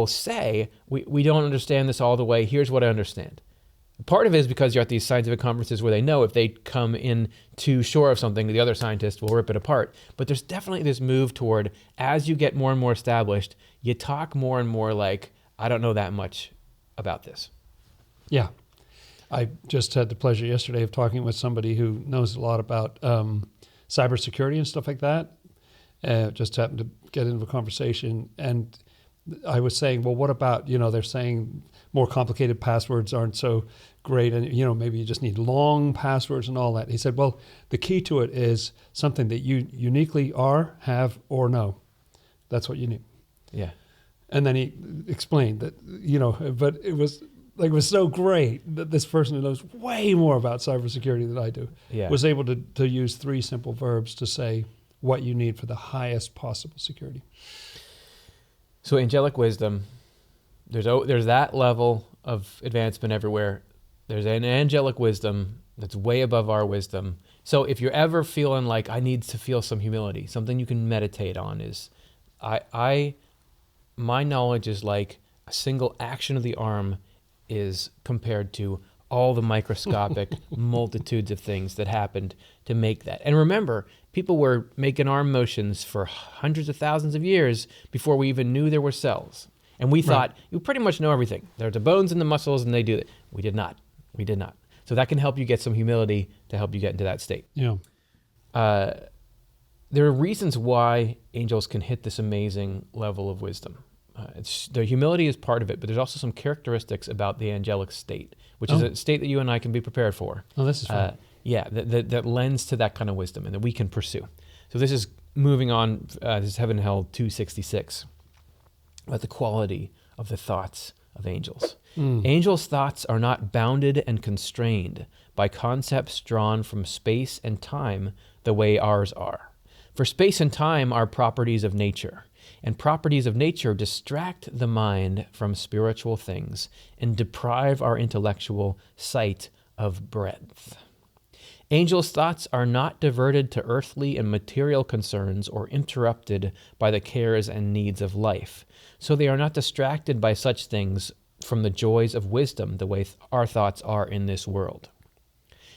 say, we don't understand this all the way. Here's what I understand. Part of it is because you're at these scientific conferences where they know if they come in too sure of something, the other scientist will rip it apart. But there's definitely this move toward, as you get more and more established, you talk more and more like, I don't know that much about this. Yeah. I just had the pleasure yesterday of talking with somebody who knows a lot about cybersecurity and stuff like that. Just happened to get into a conversation, and I was saying, well, what about, they're saying more complicated passwords aren't so great, and maybe you just need long passwords and all that. He said, well, the key to it is something that you uniquely have, or know. That's what you need. Yeah. And then he explained that, but it was so great that this person who knows way more about cybersecurity than I do was able to use 3 simple verbs to say what you need for the highest possible security. So angelic wisdom, there's that level of advancement everywhere. There's an angelic wisdom that's way above our wisdom. So if you're ever feeling like I need to feel some humility, something you can meditate on is, my knowledge is like a single action of the arm is compared to all the microscopic multitudes of things that happened to make that. And remember, people were making arm motions for hundreds of thousands of years before we even knew there were cells. And we thought, you pretty much know everything. There's the bones and the muscles, and they do it. We did not. So that can help you get some humility to help you get into that state. Yeah. There are reasons why angels can hit this amazing level of wisdom. The humility is part of it, but there's also some characteristics about the angelic state, which is a state that you and I can be prepared for. Oh, this is fun. That lends to that kind of wisdom and that we can pursue. So this is moving on, this is Heaven and Hell 266, about the quality of the thoughts of angels. Angels' thoughts are not bounded and constrained by concepts drawn from space and time the way ours are. For space and time are properties of nature, and properties of nature distract the mind from spiritual things and deprive our intellectual sight of breadth. Angels' thoughts are not diverted to earthly and material concerns or interrupted by the cares and needs of life, so they are not distracted by such things from the joys of wisdom the way our thoughts are in this world.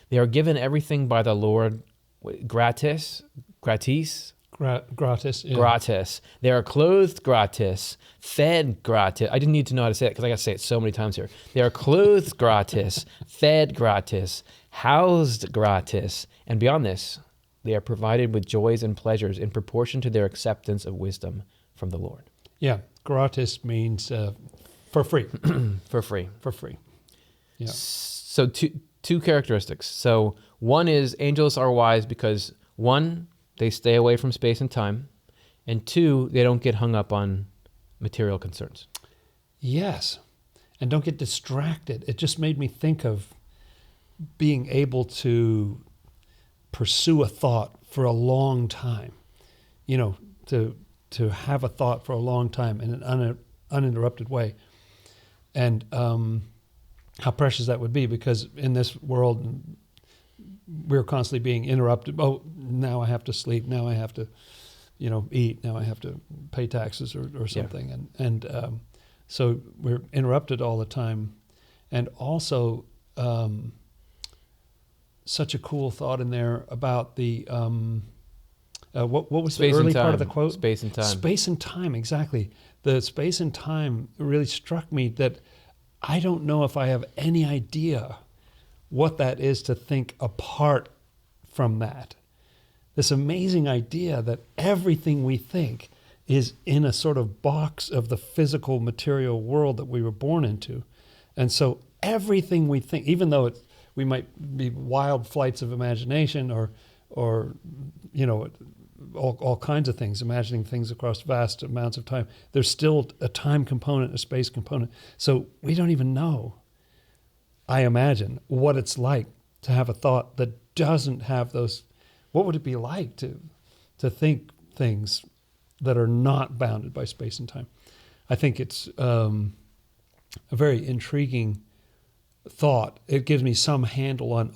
They are given everything by the Lord gratis. Gratis. Yeah. Gratis. They are clothed gratis, fed gratis. I didn't need to know how to say it because I got to say it so many times here. They are clothed gratis, fed gratis, housed gratis, and beyond this, they are provided with joys and pleasures in proportion to their acceptance of wisdom from the Lord. Yeah, gratis means for free. For free. For free. Yeah. So two characteristics. So one is angels are wise because, one, they stay away from space and time, and 2, they don't get hung up on material concerns. Yes, and don't get distracted. It just made me think of being able to pursue a thought for a long time, to have a thought for a long time in an uninterrupted way. And how precious that would be, because in this world, we're constantly being interrupted. Oh, now I have to sleep. Now I have to, eat. Now I have to pay taxes or something. Yeah. And so we're interrupted all the time. And also, such a cool thought in there about the, what was space the early and time. part of the quote? Space and time. Space and time, exactly. The space and time really struck me that I don't know if I have any idea what that is to think apart from that. This amazing idea that everything we think is in a sort of box of the physical material world that we were born into. And so everything we think, even though we might be wild flights of imagination or all kinds of things, imagining things across vast amounts of time, there's still a time component, a space component. So we don't even know, I imagine, what it's like to have a thought that doesn't have those. What would it be like to think things that are not bounded by space and time? I think it's a very intriguing thought. It gives me some handle on,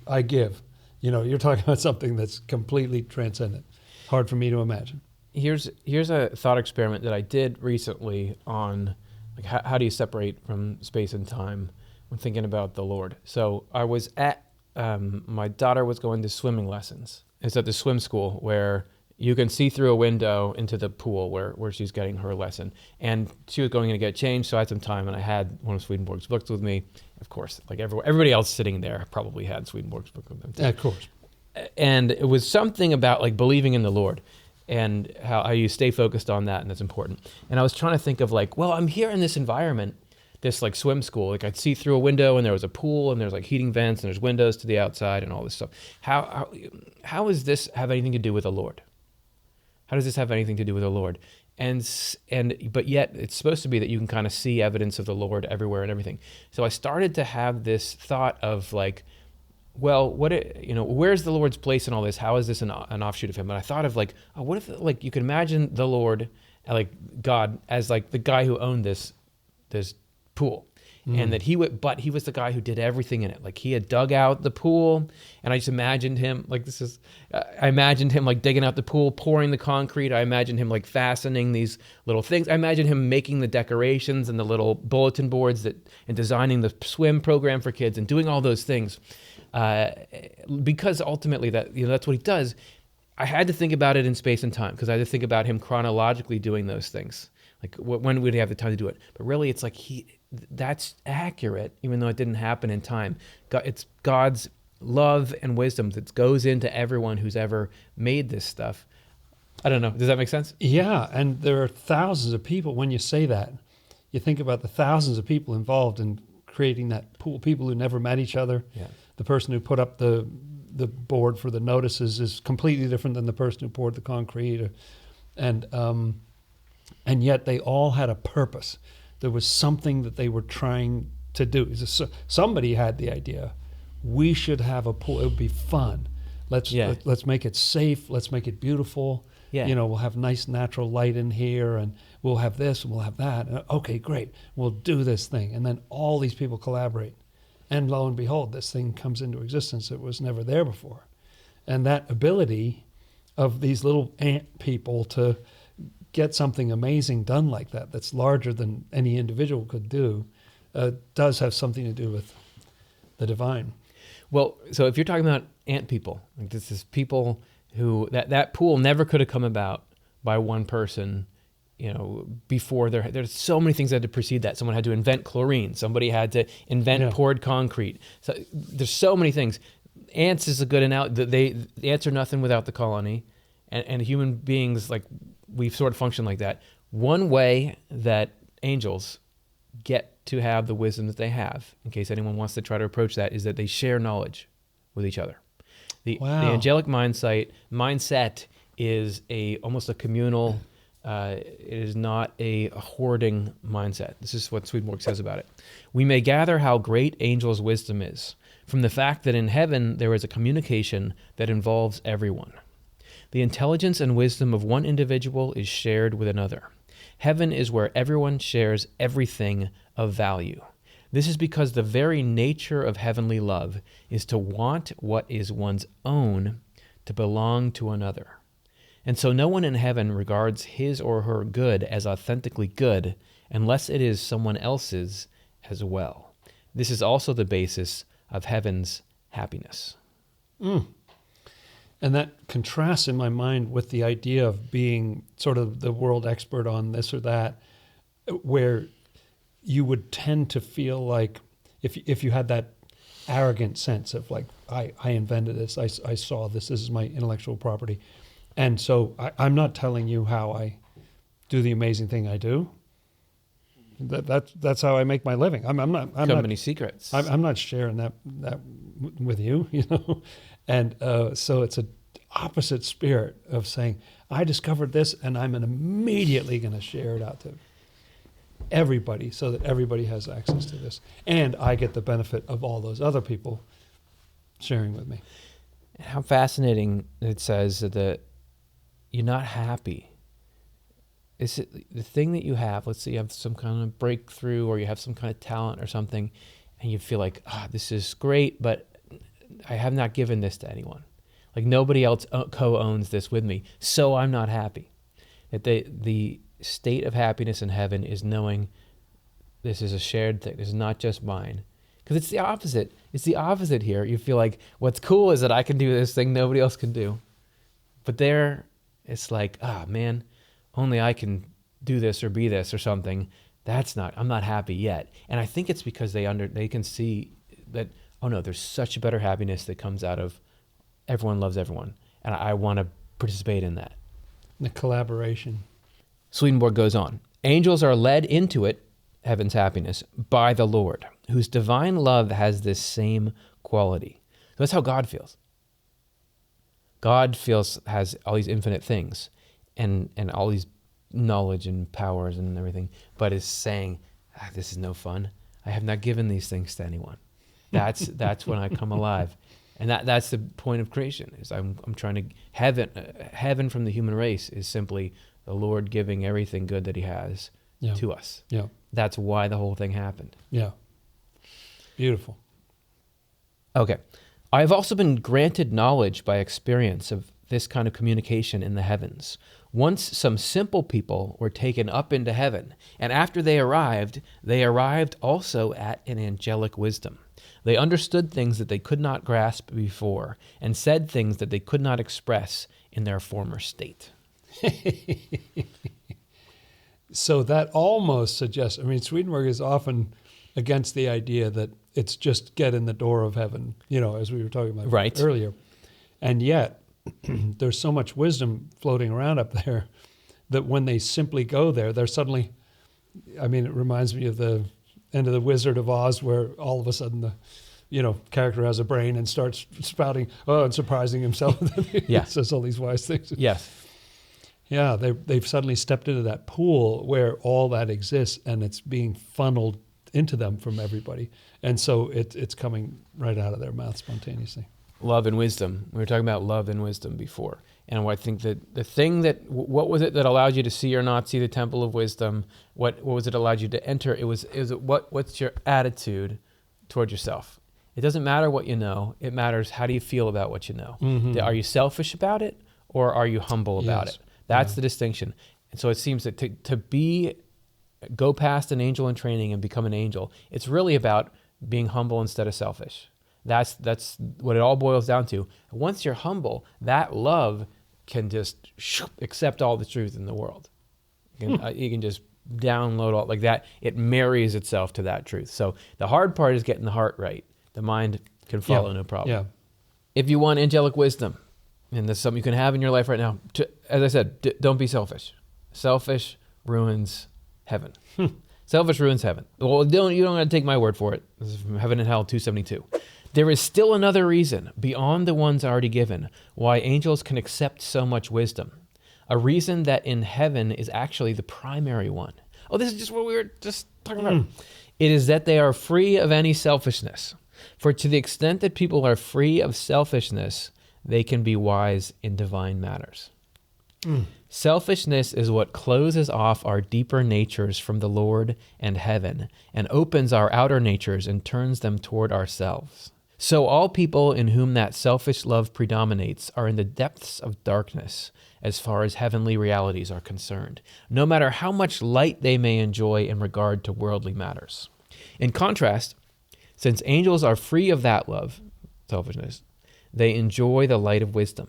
I give. You're talking about something that's completely transcendent. Hard for me to imagine. Here's a thought experiment that I did recently on how do you separate from space and time when thinking about the Lord. So I was at, my daughter was going to swimming lessons. It's at the swim school where you can see through a window into the pool where she's getting her lesson. And she was going to get changed, so I had some time, and I had one of Swedenborg's books with me. Of course, like everybody else sitting there probably had Swedenborg's book with them too. Yeah, of course. And it was something about like believing in the Lord and how you stay focused on that, and that's important. And I was trying to think of I'm here in this environment, this like swim school. Like I'd see through a window, and there was a pool, and there's like heating vents, and there's windows to the outside, and all this stuff. How does this have anything to do with the Lord? How does this have anything to do with the Lord? But yet it's supposed to be that you can kind of see evidence of the Lord everywhere and everything. So I started to have this thought of where's the Lord's place in all this? How is this an offshoot of him? And I thought of what if you could imagine the Lord, God, as the guy who owned this pool. And that he was the guy who did everything in it. Like he had dug out the pool, and I just imagined him I imagined him digging out the pool, pouring the concrete. I imagined him fastening these little things. I imagined him making the decorations and the little bulletin boards and designing the swim program for kids and doing all those things. Because ultimately that's what he does. I had to think about it in space and time, because I had to think about him chronologically doing those things. When would he have the time to do it? But really, it's that's accurate, even though it didn't happen in time. It's God's love and wisdom that goes into everyone who's ever made this stuff. I don't know. Does that make sense? Yeah, and there are thousands of people. When you say that, you think about the thousands of people involved in creating that pool, people who never met each other. Yeah. The person who put up the board for the notices is completely different than the person who poured the concrete. And yet they all had a purpose. There was something that they were trying to do. Somebody had the idea, we should have a pool. It would be fun. Let's make it safe. Let's make it beautiful. Yeah. We'll have nice natural light in here, and we'll have this and we'll have that. And, okay, great. We'll do this thing. And then all these people collaborate. And lo and behold, this thing comes into existence that was never there before. And that ability of these little ant people to get something amazing done like that, that's larger than any individual could do, does have something to do with the divine. Well, so if you're talking about ant people, this is people who, that pool never could have come about by one person, before there's so many things that had to precede that. Someone had to invent chlorine. Somebody had to invent poured concrete. So there's so many things. Ants is a good the ants are nothing without the colony, and human beings, we sort of function like that. One way that angels get to have the wisdom that they have, in case anyone wants to try to approach that, is that they share knowledge with each other. The angelic mindset is almost a communal. It is not a hoarding mindset. This is what Swedenborg says about it. We may gather how great angels' wisdom is from the fact that in heaven there is a communication that involves everyone. The intelligence and wisdom of one individual is shared with another. Heaven is where everyone shares everything of value. This is because the very nature of heavenly love is to want what is one's own to belong to another. And so no one in heaven regards his or her good as authentically good unless it is someone else's as well. This is also the basis of heaven's happiness. And that contrasts in my mind with the idea of being sort of the world expert on this or that, where you would tend to feel like if you had that arrogant sense of like, I invented this, I saw this is my intellectual property. And so I'm not telling you how I do the amazing thing I do. That's how I make my living. I'm not Company secrets. I'm not sharing that with you, you know. And so it's an opposite spirit of saying, I discovered this and I'm immediately going to share it out to everybody so that everybody has access to this. And I get the benefit of all those other people sharing with me. How fascinating it says that you're not happy. Is it the thing that you have? Let's say you have some kind of breakthrough or you have some kind of talent or something, and you feel like, this is great, but I have not given this to anyone. Like nobody else co-owns this with me, so I'm not happy. That the state of happiness in heaven is knowing this is a shared thing. This is not just mine. Because it's the opposite. It's the opposite here. You feel like what's cool is that I can do this thing nobody else can do. But there, it's like, man, only I can do this or be this or something. I'm not happy yet. And I think it's because they can see that, oh no, there's such a better happiness that comes out of everyone loves everyone. And I want to participate in that. The collaboration. Swedenborg goes on. Angels are led into it, heaven's happiness, by the Lord, whose divine love has this same quality. So that's how God feels. God has all these infinite things and all these knowledge and powers and everything, but is saying, this is no fun. I have not given these things to anyone. That's when I come alive. And that's the point of creation, is I'm trying to, heaven from the human race is simply the Lord giving everything good that he has to us. Yeah. That's why the whole thing happened. Yeah. Beautiful. Okay. I have also been granted knowledge by experience of this kind of communication in the heavens. Once some simple people were taken up into heaven, and after they arrived also at an angelic wisdom. They understood things that they could not grasp before, and said things that they could not express in their former state. So that almost suggests, Swedenborg is often against the idea that it's just get in the door of heaven, as we were talking about earlier. And yet, there's so much wisdom floating around up there that when they simply go there, they're suddenly, it reminds me of the end of The Wizard of Oz, where all of a sudden the character has a brain and starts spouting, and surprising himself. Yeah. Says all these wise things. Yes. Yeah, they've suddenly stepped into that pool where all that exists and it's being funneled into them from everybody. And so it's coming right out of their mouth spontaneously. Love and wisdom. We were talking about love and wisdom before. And I think that the thing what was it that allowed you to see or not see the temple of wisdom? What was it allowed you to enter? It was what's your attitude toward yourself? It doesn't matter what you know. It matters how do you feel about what you know. Mm-hmm. Are you selfish about it or are you humble about it? That's the distinction. And so it seems that to go past an angel in training and become an angel, it's really about being humble instead of selfish. That's what it all boils down to. Once you're humble, that love can just accept all the truth in the world. You can just download all like that. It marries itself to that truth. So the hard part is getting the heart right. The mind can follow, no problem. Yeah. If you want angelic wisdom, and this is something you can have in your life right now, as I said, don't be selfish. Selfish ruins heaven. Selfish ruins heaven. Well, you don't got to take my word for it. This is from Heaven and Hell 272. There is still another reason, beyond the ones already given, why angels can accept so much wisdom. A reason that in heaven is actually the primary one. Oh, this is just what we were just talking about. It is that they are free of any selfishness. For to the extent that people are free of selfishness, they can be wise in divine matters. Selfishness is what closes off our deeper natures from the Lord and heaven, and opens our outer natures and turns them toward ourselves. So all people in whom that selfish love predominates are in the depths of darkness as far as heavenly realities are concerned, no matter how much light they may enjoy in regard to worldly matters. In contrast, since angels are free of that love, selfishness, they enjoy the light of wisdom.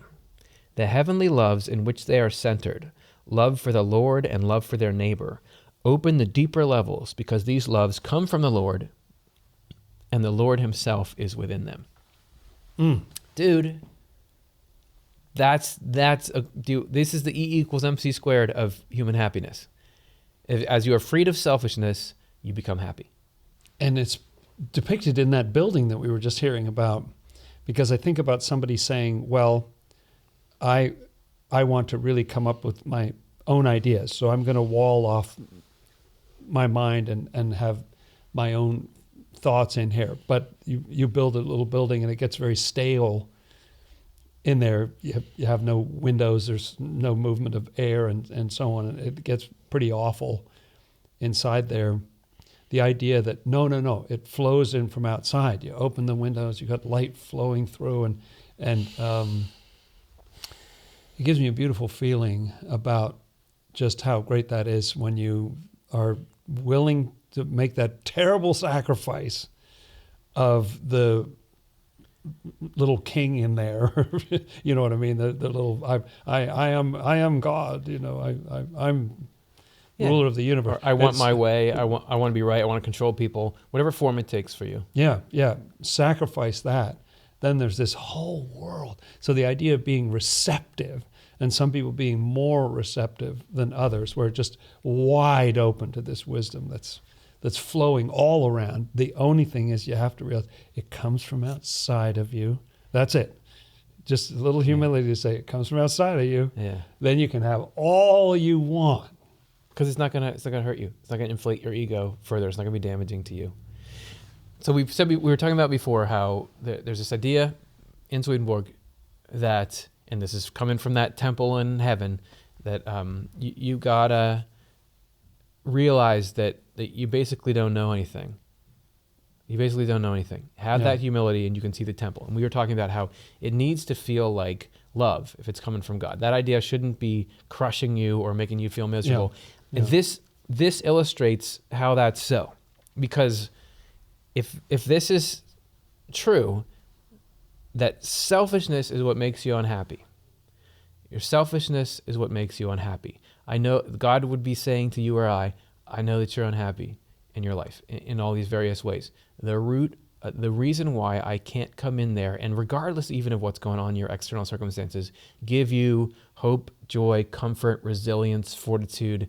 The heavenly loves in which they are centered, love for the Lord and love for their neighbor, open the deeper levels because these loves come from the Lord and the Lord himself is within them. Dude, this is the E equals MC squared of human happiness. As you are freed of selfishness, you become happy. And it's depicted in that building that we were just hearing about, because I think about somebody saying, well, I want to really come up with my own ideas, so I'm going to wall off my mind and have my own thoughts in here. But you build a little building and it gets very stale in there. You have no windows, there's no movement of air and so on. And it gets pretty awful inside there. The idea that no, it flows in from outside. You open the windows, you got light flowing through, and it gives me a beautiful feeling about just how great that is when you are willing to make that terrible sacrifice of the little king in there. You know what I mean? The little I am God. You know, I'm ruler of the universe. I want my way. I want to be right. I want to control people. Whatever form it takes for you. Yeah. Sacrifice that. Then there's this whole world. So the idea of being receptive, and some people being more receptive than others, we're just wide open to this wisdom that's flowing all around. The only thing is you have to realize it comes from outside of you. That's it. Just a little humility to say it comes from outside of you. Yeah. Then you can have all you want. Because it's not gonna hurt you. It's not gonna inflate your ego further. It's not gonna be damaging to you. So we were talking about before how there's this idea in Swedenborg that, and this is coming from that temple in heaven, that you gotta realize that you basically don't know anything. You basically don't know anything. Have that humility and you can see the temple. And we were talking about how it needs to feel like love if it's coming from God. That idea shouldn't be crushing you or making you feel miserable. Yeah. And this illustrates how that's so. Because if this is true, that selfishness is what makes you unhappy. Your selfishness is what makes you unhappy. I know God would be saying to you or I know that you're unhappy in your life in all these various ways. The reason why I can't come in there, and regardless even of what's going on in your external circumstances, give you hope, joy, comfort, resilience, fortitude,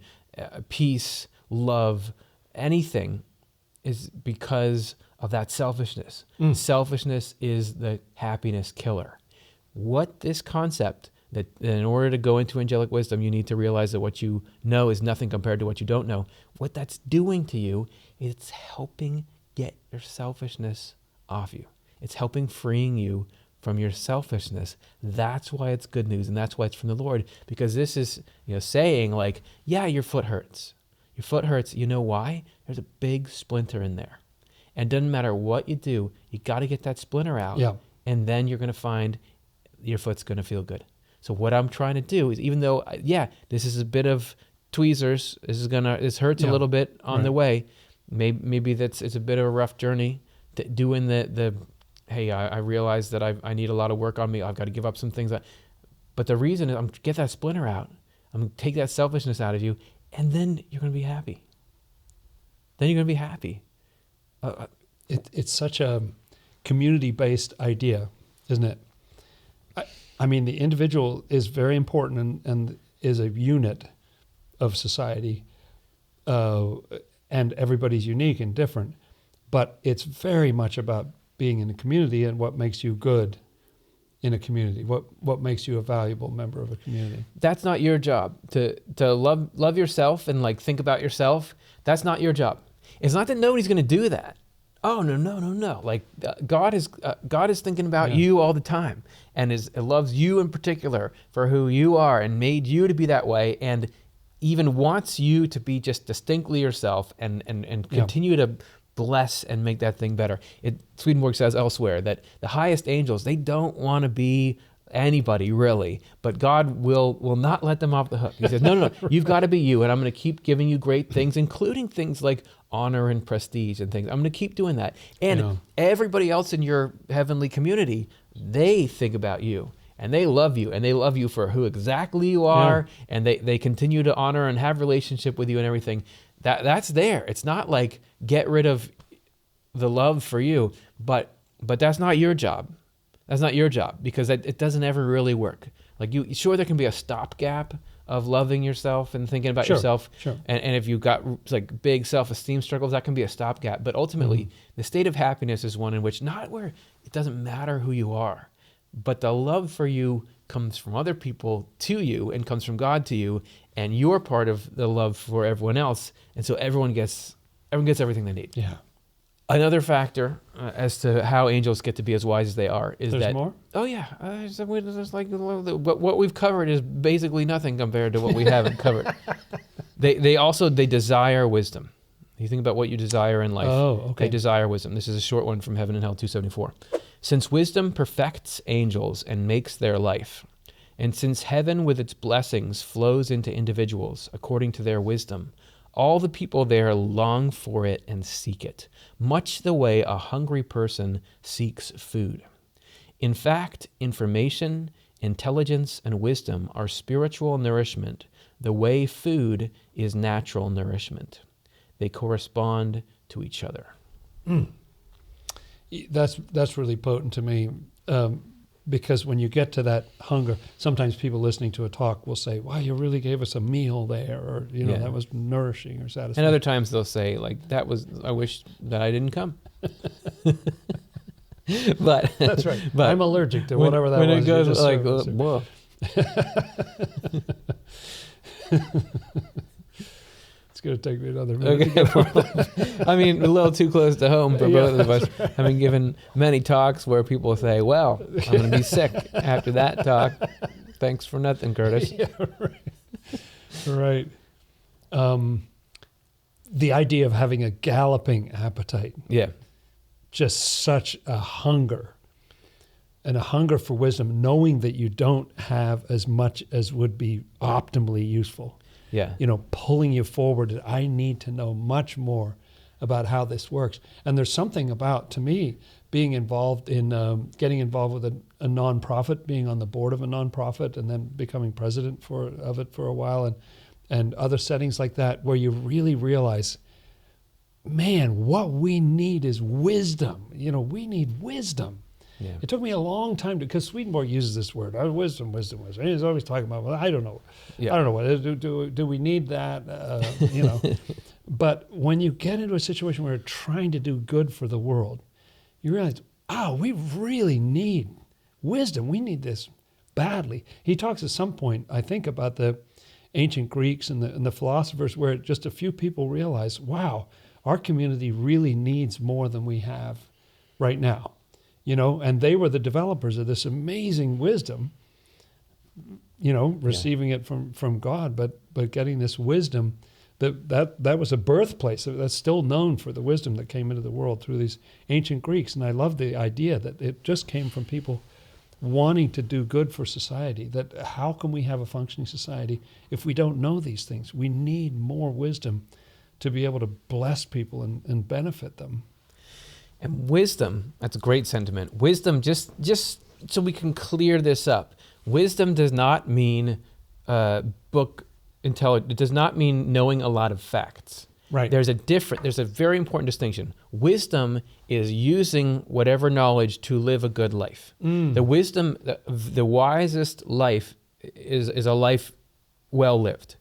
peace, love, anything, is because of that selfishness. Selfishness is the happiness killer. What this concept that in order to go into angelic wisdom, you need to realize that what you know is nothing compared to what you don't know. What that's doing to you, it's helping get your selfishness off you. It's helping freeing you from your selfishness. That's why it's good news, and that's why it's from the Lord, because this is, saying like, yeah, your foot hurts. Your foot hurts. You know why? There's a big splinter in there. And it doesn't matter what you do, you got to get that splinter out. Yeah. And then you're going to find your foot's going to feel good. So what I'm trying to do is, even though, this is a bit of tweezers, this hurts a little bit on the way. Maybe it's a bit of a rough journey to doing the hey, I realize that I need a lot of work on me. I've got to give up some things. But the reason is I'm going to get that splinter out. I'm going to take that selfishness out of you, and then you're going to be happy. It's such a community-based idea, isn't it? I mean, the individual is very important and is a unit of society, and everybody's unique and different. But it's very much about being in a community and what makes you good in a community, what makes you a valuable member of a community. That's not your job to love yourself and think about yourself. That's not your job. It's not that nobody's going to do that. Oh, no. Like God is thinking about you all the time, and loves you in particular for who you are, and made you to be that way, and even wants you to be just distinctly yourself, and continue to bless and make that thing better. Swedenborg says elsewhere that the highest angels, they don't want to be anybody really, but God will not let them off the hook. He says, no, you've got to be you, and I'm going to keep giving you great things, including things like honor and prestige and things. I'm going to keep doing that. And everybody else in your heavenly community, they think about you, and they love you, and they love you for who exactly you are, and they continue to honor and have relationship with you and everything. That's there. It's not like get rid of the love for you, but that's not your job. That's not your job, because it doesn't ever really work. Like sure, there can be a stopgap of loving yourself and thinking about yourself. Sure. And if you've got like big self-esteem struggles, that can be a stopgap. But ultimately, the state of happiness is one in which not where it doesn't matter who you are, but the love for you comes from other people to you and comes from God to you, and you're part of the love for everyone else. And so everyone gets everything they need. Yeah. Another factor as to how angels get to be as wise as they are is There's that... more? Oh, yeah. It's like what we've covered is basically nothing compared to what we haven't covered. They also desire wisdom. You think about what you desire in life. Oh, okay. They desire wisdom. This is a short one from Heaven and Hell 274. Since wisdom perfects angels and makes their life, and since heaven with its blessings flows into individuals according to their wisdom, all the people there long for it and seek it, much the way a hungry person seeks food. In fact, information, intelligence, and wisdom are spiritual nourishment, the way food is natural nourishment. They correspond to each other. That's really potent to me, because when you get to that hunger, sometimes people listening to a talk will say, wow, you really gave us a meal there, or that was nourishing or satisfying. And other times they'll say, like, I wish that I didn't come. But that's right. But I'm allergic to whatever that when was. When it goes like, whoa. It's going to take me another minute. Okay. I mean, a little too close to home for both of us. Right. Having given many talks where people say, well, I'm going to be sick after that talk. Thanks for nothing, Curtis. Yeah, right. The idea of having a galloping appetite. Yeah. Just such a hunger. And a hunger for wisdom, knowing that you don't have as much as would be optimally useful. Yeah. Pulling you forward. I need to know much more about how this works. And there's something about, to me, being involved in, getting involved with a nonprofit, being on the board of a nonprofit, and then becoming president of it for a while, and other settings like that, where you really realize, man, what we need is wisdom. We need wisdom. Yeah. It took me a long time because Swedenborg uses this word, wisdom. And he's always talking about, well, I don't know. Yeah. I don't know what, do we need that? But when you get into a situation where you're trying to do good for the world, you realize, we really need wisdom. We need this badly. He talks at some point, I think, about the ancient Greeks and the philosophers, where just a few people realize, wow, our community really needs more than we have right now. And they were the developers of this amazing wisdom, receiving it from God, but getting this wisdom, that was a birthplace that's still known for the wisdom that came into the world through these ancient Greeks. And I love the idea that it just came from people wanting to do good for society, that how can we have a functioning society if we don't know these things? We need more wisdom to be able to bless people and benefit them. And wisdom, that's a great sentiment. Wisdom, just so we can clear this up, wisdom does not mean book intelligence. It does not mean knowing a lot of facts. Right. There's a very important distinction. Wisdom is using whatever knowledge to live a good life. The wisdom, the wisest life is a life well lived.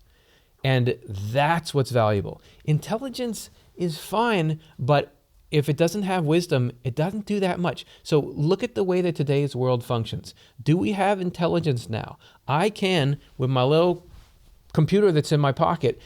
And that's what's valuable. Intelligence is fine, but if it doesn't have wisdom, it doesn't do that much. So look at the way that today's world functions. Do we have intelligence now? I can, with my little computer that's in my pocket,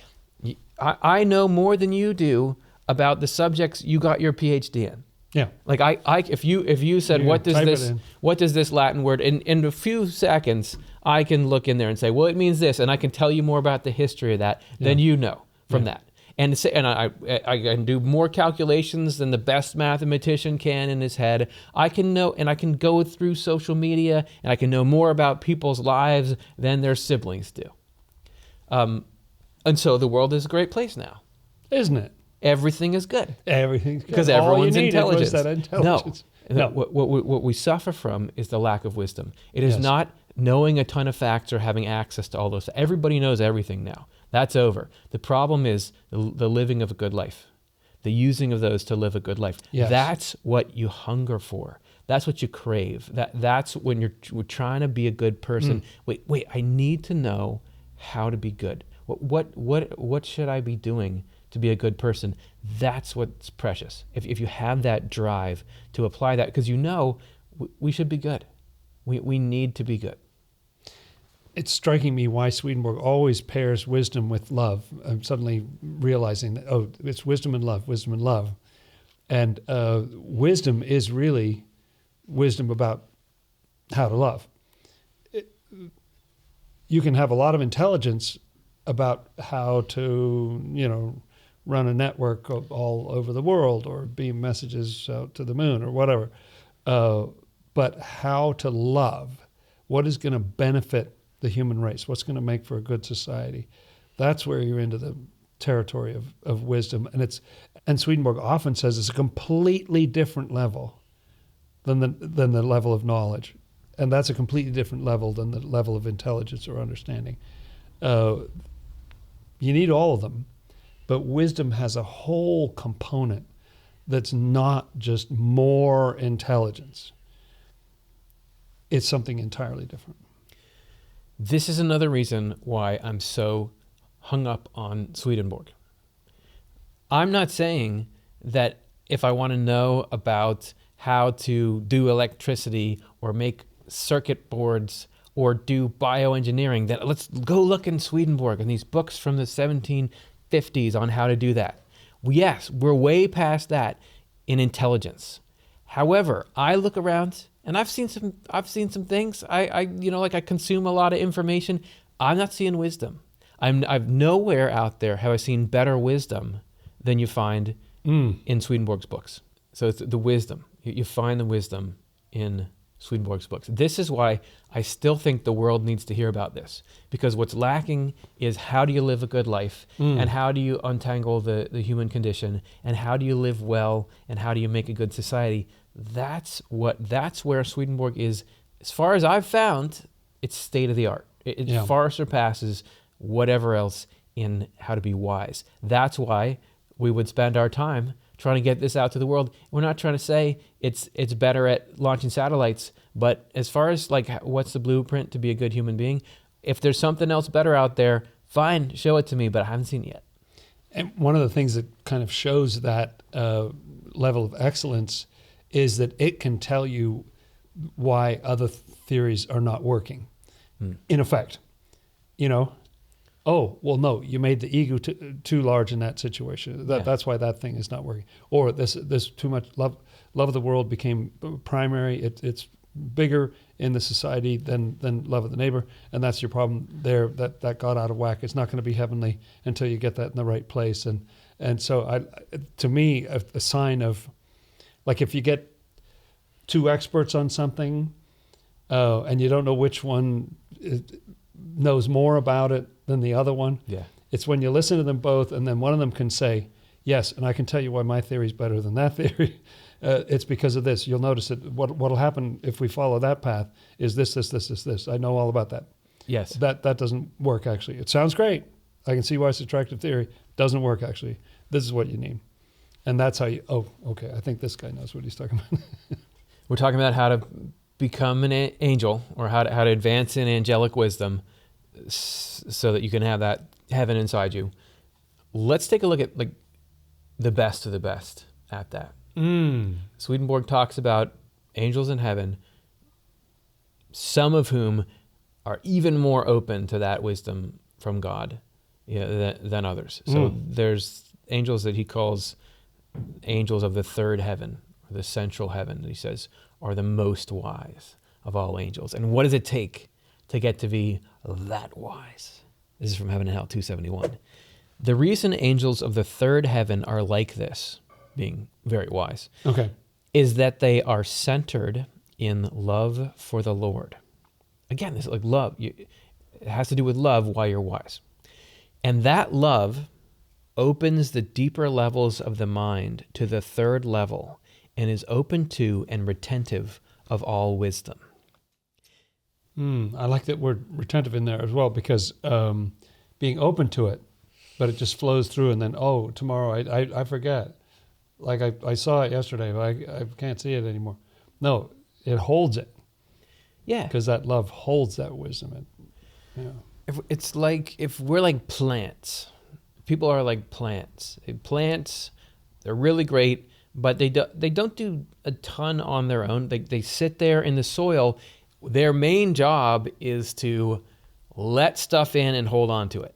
I know more than you do about the subjects you got your PhD in. Yeah. Like if you said, You what type it what in. does this Latin word, in a few seconds, I can look in there and say, well, it means this, and I can tell you more about the history of that than you know from that. And I can do more calculations than the best mathematician can in his head. I can know, and I can go through social media, and I can know more about people's lives than their siblings do. And so the world is a great place now. Isn't it? Everything is good. Everything's good. Because All everyone's you needed intelligent. was that intelligence. No. What we suffer from is the lack of wisdom. It is not knowing a ton of facts or having access to all those. Everybody knows everything now. That's over. The problem is the living of a good life, the using of those to live a good life. Yes. That's what you hunger for. That's what you crave. That's when we're trying to be a good person. Wait, I need to know how to be good. What should I be doing to be a good person? That's what's precious. If you have that drive to apply that, because we should be good. We need to be good. It's striking me why Swedenborg always pairs wisdom with love. I'm suddenly realizing that, it's wisdom and love, wisdom and love. And wisdom is really wisdom about how to love. You can have a lot of intelligence about how to, run a network all over the world or beam messages out to the moon or whatever. But how to love, what is going to benefit the human race, what's going to make for a good society, that's where you're into the territory of wisdom. And Swedenborg often says it's a completely different level than the level of knowledge. And that's a completely different level than the level of intelligence or understanding. You need all of them, but wisdom has a whole component that's not just more intelligence. It's something entirely different. This is another reason why I'm so hung up on Swedenborg. I'm not saying that if I want to know about how to do electricity or make circuit boards or do bioengineering, that let's go look in Swedenborg and these books from the 1750s on how to do that. Yes, we're way past that in intelligence. However, I look around and I've seen some things. I consume a lot of information. I'm not seeing wisdom. I've nowhere out there have I seen better wisdom than you find in Swedenborg's books. So it's the wisdom. You find the wisdom in Swedenborg's books. This is why I still think the world needs to hear about this, because what's lacking is how do you live a good life, and how do you untangle the human condition, and how do you live well, and how do you make a good society. That's where Swedenborg is, as far as I've found, it's state of the art. It far surpasses whatever else in how to be wise. That's why we would spend our time trying to get this out to the world. We're not trying to say it's better at launching satellites, but as far as like what's the blueprint to be a good human being, if there's something else better out there, fine, show it to me, but I haven't seen it yet. And one of the things that kind of shows that level of excellence is that it can tell you why other theories are not working. In effect, oh, well, no, you made the ego too large in that situation. That's why that thing is not working. Or this too much love of the world became primary. It's bigger in the society than love of the neighbor, and that's your problem there. That got out of whack. It's not going to be heavenly until you get that in the right place. And so to me, a sign of, like, if you get two experts on something, and you don't know which one knows more about it than the other one. Yeah. It's when you listen to them both, and then one of them can say, yes, and I can tell you why my theory is better than that theory. It's because of this. You'll notice that what'll happen if we follow that path is this. I know all about that. Yes. That doesn't work, actually. It sounds great. I can see why it's attractive theory. Doesn't work, actually. This is what you need. And that's how you, okay, I think this guy knows what he's talking about. We're talking about how to become an angel, or how to advance in angelic wisdom so that you can have that heaven inside you. Let's take a look at like the best of the best at that. Swedenborg talks about angels in heaven, some of whom are even more open to that wisdom from God than others. So there's angels that he calls angels of the third heaven, or the central heaven, he says, are the most wise of all angels. And what does it take to get to be that wise? This is from Heaven and Hell 271. The reason angels of the third heaven are like this, being very wise, is that they are centered in love for the Lord. Again, this is like love. It has to do with love why you're wise. And that love opens the deeper levels of the mind to the third level and is open to and retentive of all wisdom. I like that word retentive in there as well, because being open to it, but it just flows through, and then, tomorrow I forget. Like I saw it yesterday, but I can't see it anymore. No, it holds it. Yeah. Because that love holds that wisdom. It's like if we're like plants. People are like plants. Plants, they're really great, but they don't do a ton on their own. They sit there in the soil. Their main job is to let stuff in and hold on to it.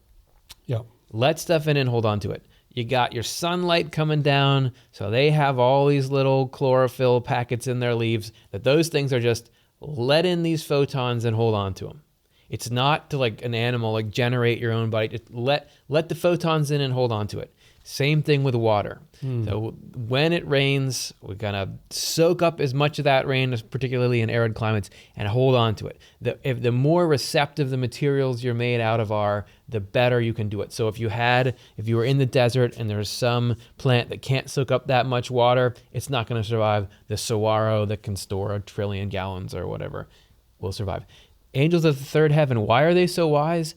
Yeah. Let stuff in and hold on to it. You got your sunlight coming down, so they have all these little chlorophyll packets in their leaves that those things are just let in these photons and hold on to them. It's not to like an animal, like generate your own body. Just let the photons in and hold on to it. Same thing with water. So when it rains, we're going to soak up as much of that rain, particularly in arid climates, and hold on to it. The more receptive the materials you're made out of are, the better you can do it. So if you were in the desert and there's some plant that can't soak up that much water, it's not going to survive. The saguaro that can store 1 trillion gallons or whatever will survive. Angels of the third heaven, why are they so wise?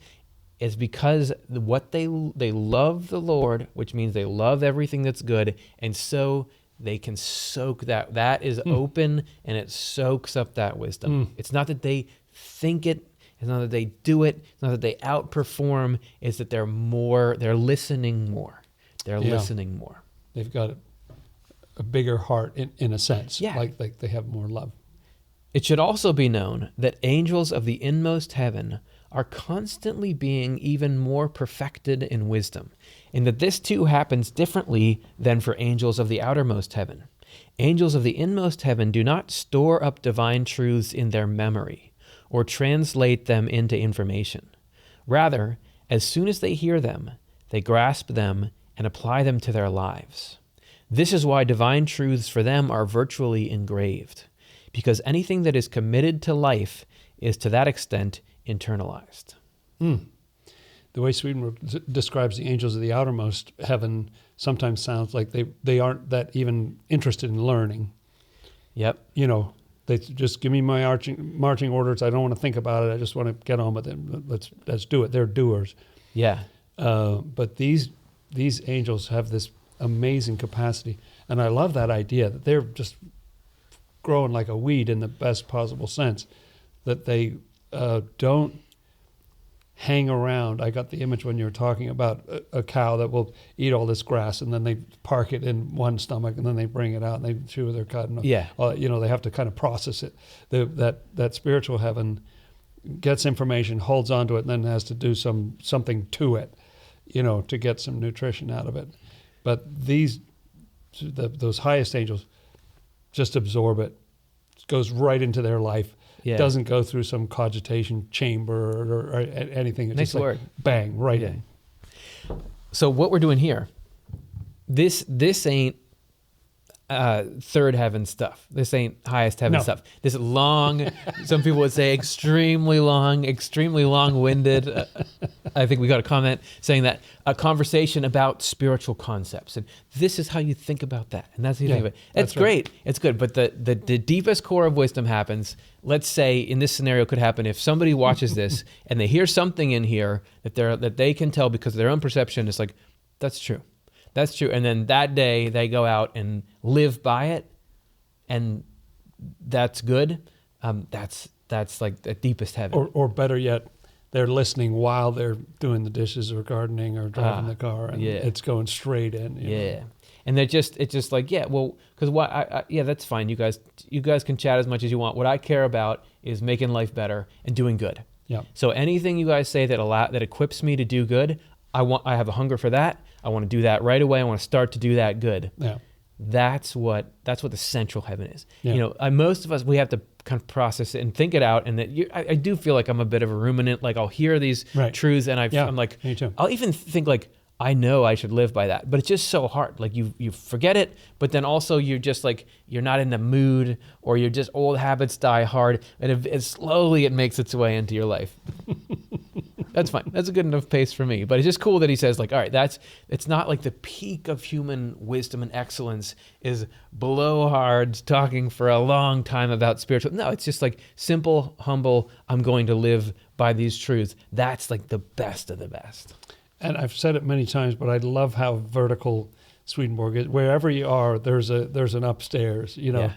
Is because what they love the Lord, which means they love everything that's good, and so they can soak that. That is open, and it soaks up that wisdom. It's not that they think it. It's not that they do it. It's not that they outperform. It's that they're listening more. They're listening more. They've got a bigger heart in a sense. Yeah. Like they have more love. It should also be known that angels of the inmost heaven are constantly being even more perfected in wisdom, and that this too happens differently than for angels of the outermost heaven. Angels of the inmost heaven do not store up divine truths in their memory or translate them into information. Rather, as soon as they hear them, they grasp them and apply them to their lives. This is why divine truths for them are virtually engraved, because anything that is committed to life is to that extent internalized. The way Swedenborg describes the angels of the outermost heaven sometimes sounds like they aren't that even interested in learning. Yep. They just give me my marching orders. I don't want to think about it. I just want to get on with it. Let's do it. They're doers. Yeah. But these angels have this amazing capacity, and I love that idea that they're just growing like a weed in the best possible sense, that they don't hang around. I got the image when you were talking about a cow that will eat all this grass, and then they park it in one stomach, and then they bring it out and they chew their cud. Yeah. They have to kind of process it. That spiritual heaven gets information, holds onto it, and then has to do something to it, to get some nutrition out of it. But those highest angels just absorb it. It goes right into their life. Yeah. Doesn't go through some cogitation chamber or anything. It's Nice just word. Bang, right in. So what we're doing here, this ain't third heaven stuff. This ain't highest heaven stuff. This long, some people would say extremely long-winded. I think we got a comment saying that a conversation about spiritual concepts. And this is how you think about that. And that's how you think of it. It's great. Right. It's good. But the deepest core of wisdom happens, let's say in this scenario could happen if somebody watches this and they hear something in here that they can tell because of their own perception. It's like, that's true. That's true. And then that day they go out and live by it, and that's good. That's like the deepest heaven. Or better yet, they're listening while they're doing the dishes or gardening or driving the car, and it's going straight in. You know? And it's just like, because that's fine. You guys can chat as much as you want. What I care about is making life better and doing good. Yeah. So anything you guys say that equips me to do good, I have a hunger for that. I want to do that right away. I want to start to do that good. Yeah. That's what the central heaven is. Yeah. You know, most of us, we have to kind of process it and think it out. And that I do feel like I'm a bit of a ruminant. Like I'll hear these truths and I'm like, me too. I'll even think like, I know I should live by that, but it's just so hard. Like you forget it, but then also you're just like, you're not in the mood, or you're just old habits die hard, and it slowly it makes its way into your life. That's fine. That's a good enough pace for me. But it's just cool that he says like, all right, it's not like the peak of human wisdom and excellence is blowhards talking for a long time about spiritual. No, it's just like simple, humble, I'm going to live by these truths. That's like the best of the best. And I've said it many times, but I love how vertical Swedenborg is. Wherever you are, there's an upstairs. You know,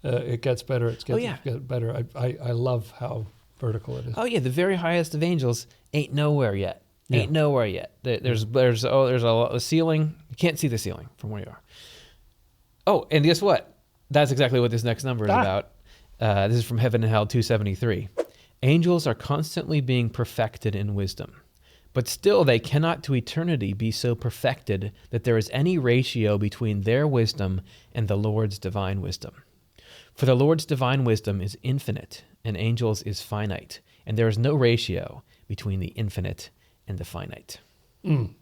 it gets better. It gets better. I love how vertical it is. Oh yeah, the very highest of angels ain't nowhere yet. Ain't nowhere yet. There's a ceiling. You can't see the ceiling from where you are. Oh, and guess what? That's exactly what this next number is about. This is from Heaven and Hell 273. Angels are constantly being perfected in wisdom. But still they cannot to eternity be so perfected that there is any ratio between their wisdom and the Lord's divine wisdom. For the Lord's divine wisdom is infinite, and angels is finite, and there is no ratio between the infinite and the finite. You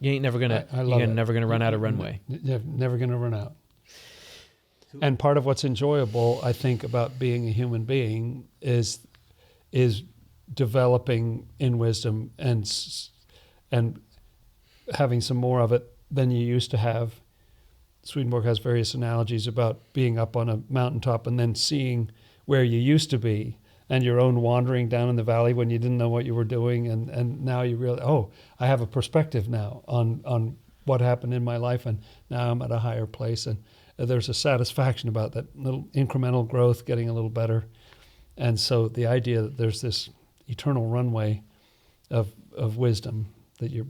ain't never gonna run out of runway. You're never gonna run out. And part of what's enjoyable, I think, about being a human being is developing in wisdom and having some more of it than you used to have. Swedenborg has various analogies about being up on a mountaintop and then seeing where you used to be and your own wandering down in the valley when you didn't know what you were doing, and now you realize, oh, I have a perspective now on what happened in my life, and now I'm at a higher place, and there's a satisfaction about that little incremental growth, getting a little better. And so the idea that there's this eternal runway of wisdom, that you're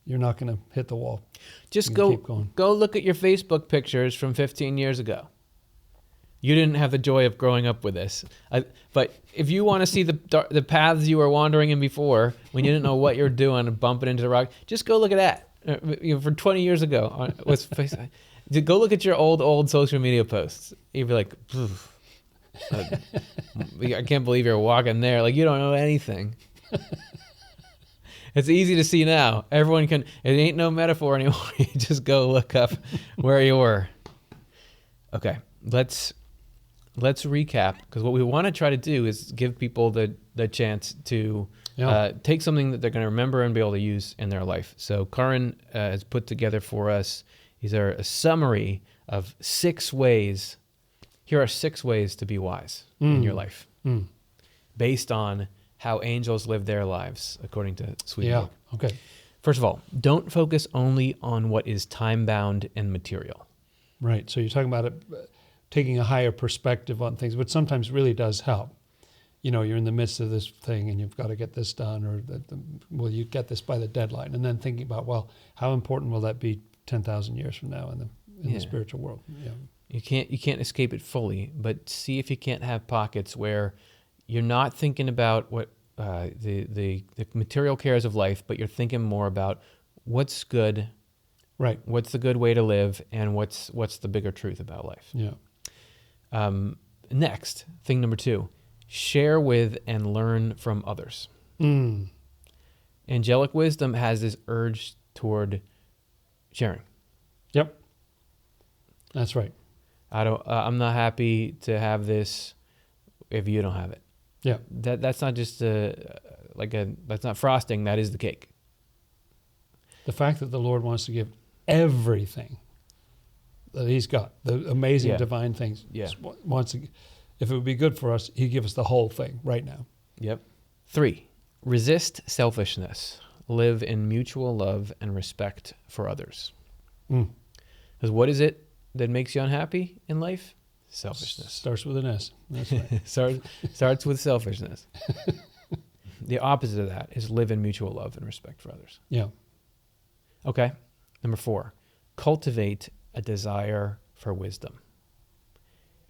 not going to hit the wall. Just go look at your Facebook pictures from 15 years ago. You didn't have the joy of growing up with this. But if you want to see the paths you were wandering in before, when you didn't know what you were doing and bumping into the rock, just go look at that. For 20 years ago, go look at your old social media posts. You'd be like, I can't believe you're walking there. Like, you don't know anything. It's easy to see now. Everyone can. It ain't no metaphor anymore. You just go look up where you were. Okay, let's recap, because what we want to try to do is give people the chance to take something that they're going to remember and be able to use in their life. So Karin has put together for us, these are a summary of 6 ways. Here are 6 ways to be wise in your life, based on how angels live their lives, according to Swedenborg. Yeah, okay. First of all, don't focus only on what is time-bound and material. Right, so you're talking about it, taking a higher perspective on things, which sometimes really does help. You know, you're in the midst of this thing and you've got to get this done, or will you get this by the deadline? And then thinking about, well, how important will that be 10,000 years from now in the spiritual world? Yeah. You can't escape it fully, but see if you can't have pockets where you're not thinking about what the material cares of life, but you're thinking more about what's good, right? What's the good way to live, and what's the bigger truth about life. Yeah. Next, thing number 2, share with and learn from others. Angelic wisdom has this urge toward sharing. Yep. That's right. I'm not happy to have this if you don't have it. Yeah. That's not just that's not frosting, that is the cake. The fact that the Lord wants to give everything that He's got, the amazing divine things, wants to, if it would be good for us, He'd give us the whole thing right now. Yep. 3, resist selfishness. Live in mutual love and respect for others. Because what is it that makes you unhappy in life? Selfishness. Starts with an S. That's right. Starts with selfishness. The opposite of that is live in mutual love and respect for others. Yeah. Okay. Number 4, cultivate a desire for wisdom.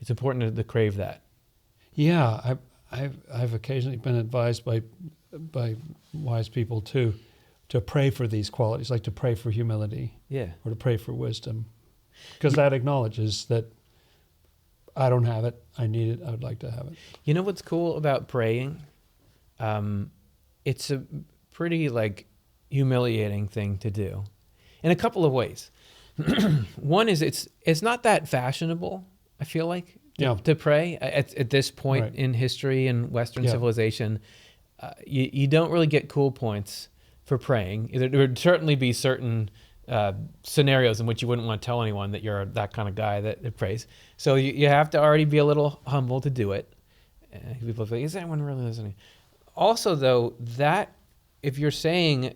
It's important to crave that. Yeah, I've occasionally been advised by wise people to pray for these qualities, like to pray for humility, or to pray for wisdom. because that acknowledges that I don't have it, I need it, I would like to have it. You know what's cool about praying? It's a pretty like humiliating thing to do in a couple of ways. One is it's not that fashionable, I feel like, to pray at this point in history and Western civilization. You don't really get cool points for praying. There would certainly be certain scenarios in which you wouldn't want to tell anyone that you're that kind of guy that prays. So you have to already be a little humble to do it. People think, is anyone really listening? Also, though, that if you're saying,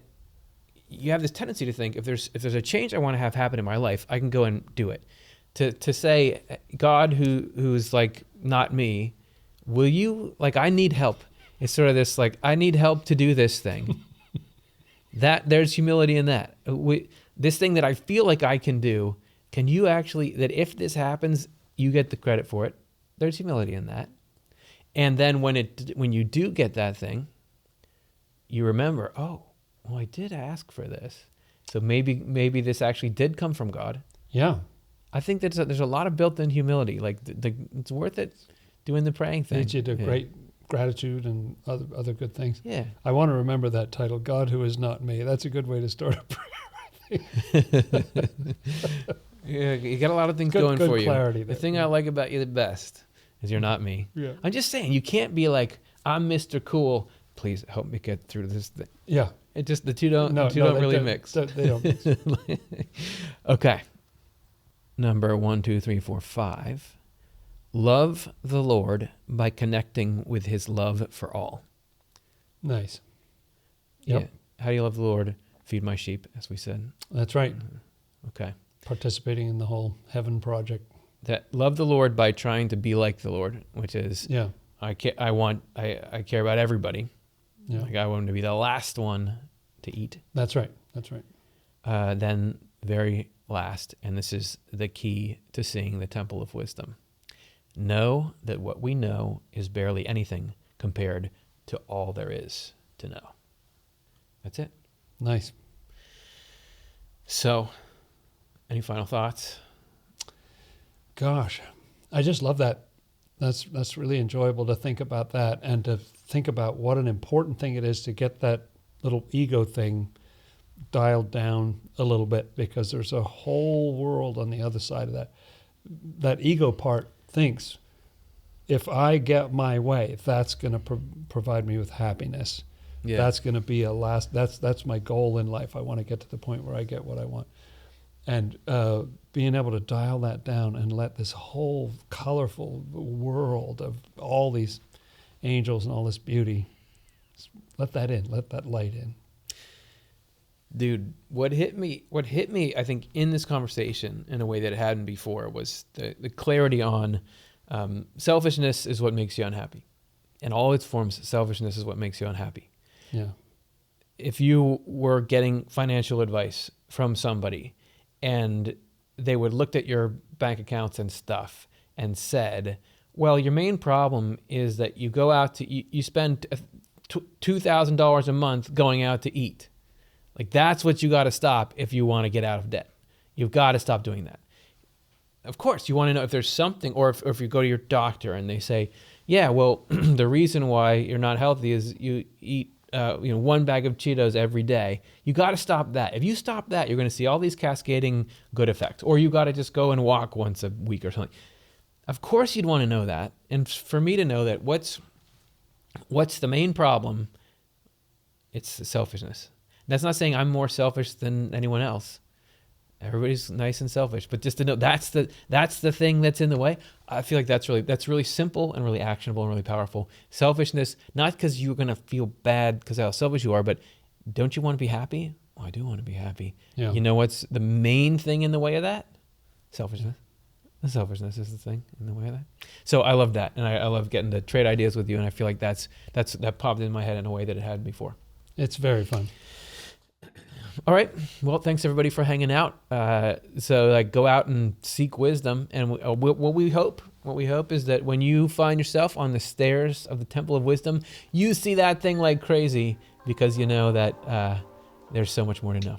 you have this tendency to think, if there's a change I want to have happen in my life, I can go and do it. To say, God, who's like not me, will you, like, I need help. It's sort of this like, I need help to do this thing. That there's humility in that. This thing that I feel like I can do, can you actually, that if this happens, you get the credit for it. There's humility in that. And then when you do get that thing, you remember, oh, well, I did ask for this. So maybe this actually did come from God. Yeah. I think that there's a lot of built-in humility. Like it's worth it doing the praying thing. Leads you to great gratitude and other good things. Yeah. I want to remember that title, God Who Is Not Me. That's a good way to start a prayer, I think. Yeah, you got a lot of things going for you. Clarity the thing I like about you the best is you're not me. Yeah. I'm just saying, you can't be like, I'm Mr. Cool. Please help me get through this thing. Yeah. It just, the two don't really mix. They don't mix. Okay. Number 1, 2, 3, 4, 5. Love the Lord by connecting with his love for all. Nice. Yep. Yeah. How do you love the Lord? Feed my sheep, as we said. That's right. Okay. Participating in the whole heaven project. That love the Lord by trying to be like the Lord, which is, I care about everybody. Yeah. Like I want to be the last one to eat. That's right. That's right. Then very last, and this is the key to seeing the temple of wisdom. Know that what we know is barely anything compared to all there is to know. That's it. Nice. So, any final thoughts? Gosh, I just love that. That's really enjoyable to think about that and to think about what an important thing it is to get that little ego thing dialed down a little bit, because there's a whole world on the other side of that. That ego part thinks, if I get my way, that's going to provide me with happiness. Yeah. That's going to be that's my goal in life. I want to get to the point where I get what I want. And being able to dial that down and let this whole colorful world of all these angels and all this beauty, let that in, let that light in. Dude, what hit me, I think, in this conversation in a way that it hadn't before was the clarity on selfishness is what makes you unhappy. In all its forms, selfishness is what makes you unhappy. Yeah. If you were getting financial advice from somebody and they would looked at your bank accounts and stuff and said, well, your main problem is that you go out to eat, you spend $2,000 a month going out to eat. Like, that's what you got to stop if you want to get out of debt. You've got to stop doing that. Of course, you want to know if there's something, or if you go to your doctor and they say, yeah, well, the reason why you're not healthy is you eat one bag of Cheetos every day. You got to stop that. If you stop that, you're going to see all these cascading good effects. Or you got to just go and walk once a week or something. Of course, you'd want to know that. And for me to know that, what's the main problem? It's the selfishness. That's not saying I'm more selfish than anyone else. Everybody's nice and selfish, but just to know that's the thing that's in the way. I feel like that's really simple and really actionable and really powerful. Selfishness, not because you're gonna feel bad because how selfish you are, but don't you want to be happy? Oh, I do want to be happy. Yeah. You know what's the main thing in the way of that? Selfishness. The selfishness is the thing in the way of that. So I love that, and I love getting to trade ideas with you, and I feel like that popped in my head in a way that it had before. It's very fun. All right. Well, thanks everybody for hanging out. So go out and seek wisdom. And what we hope is that when you find yourself on the stairs of the Temple of Wisdom, you see that thing like crazy, because you know that there's so much more to know.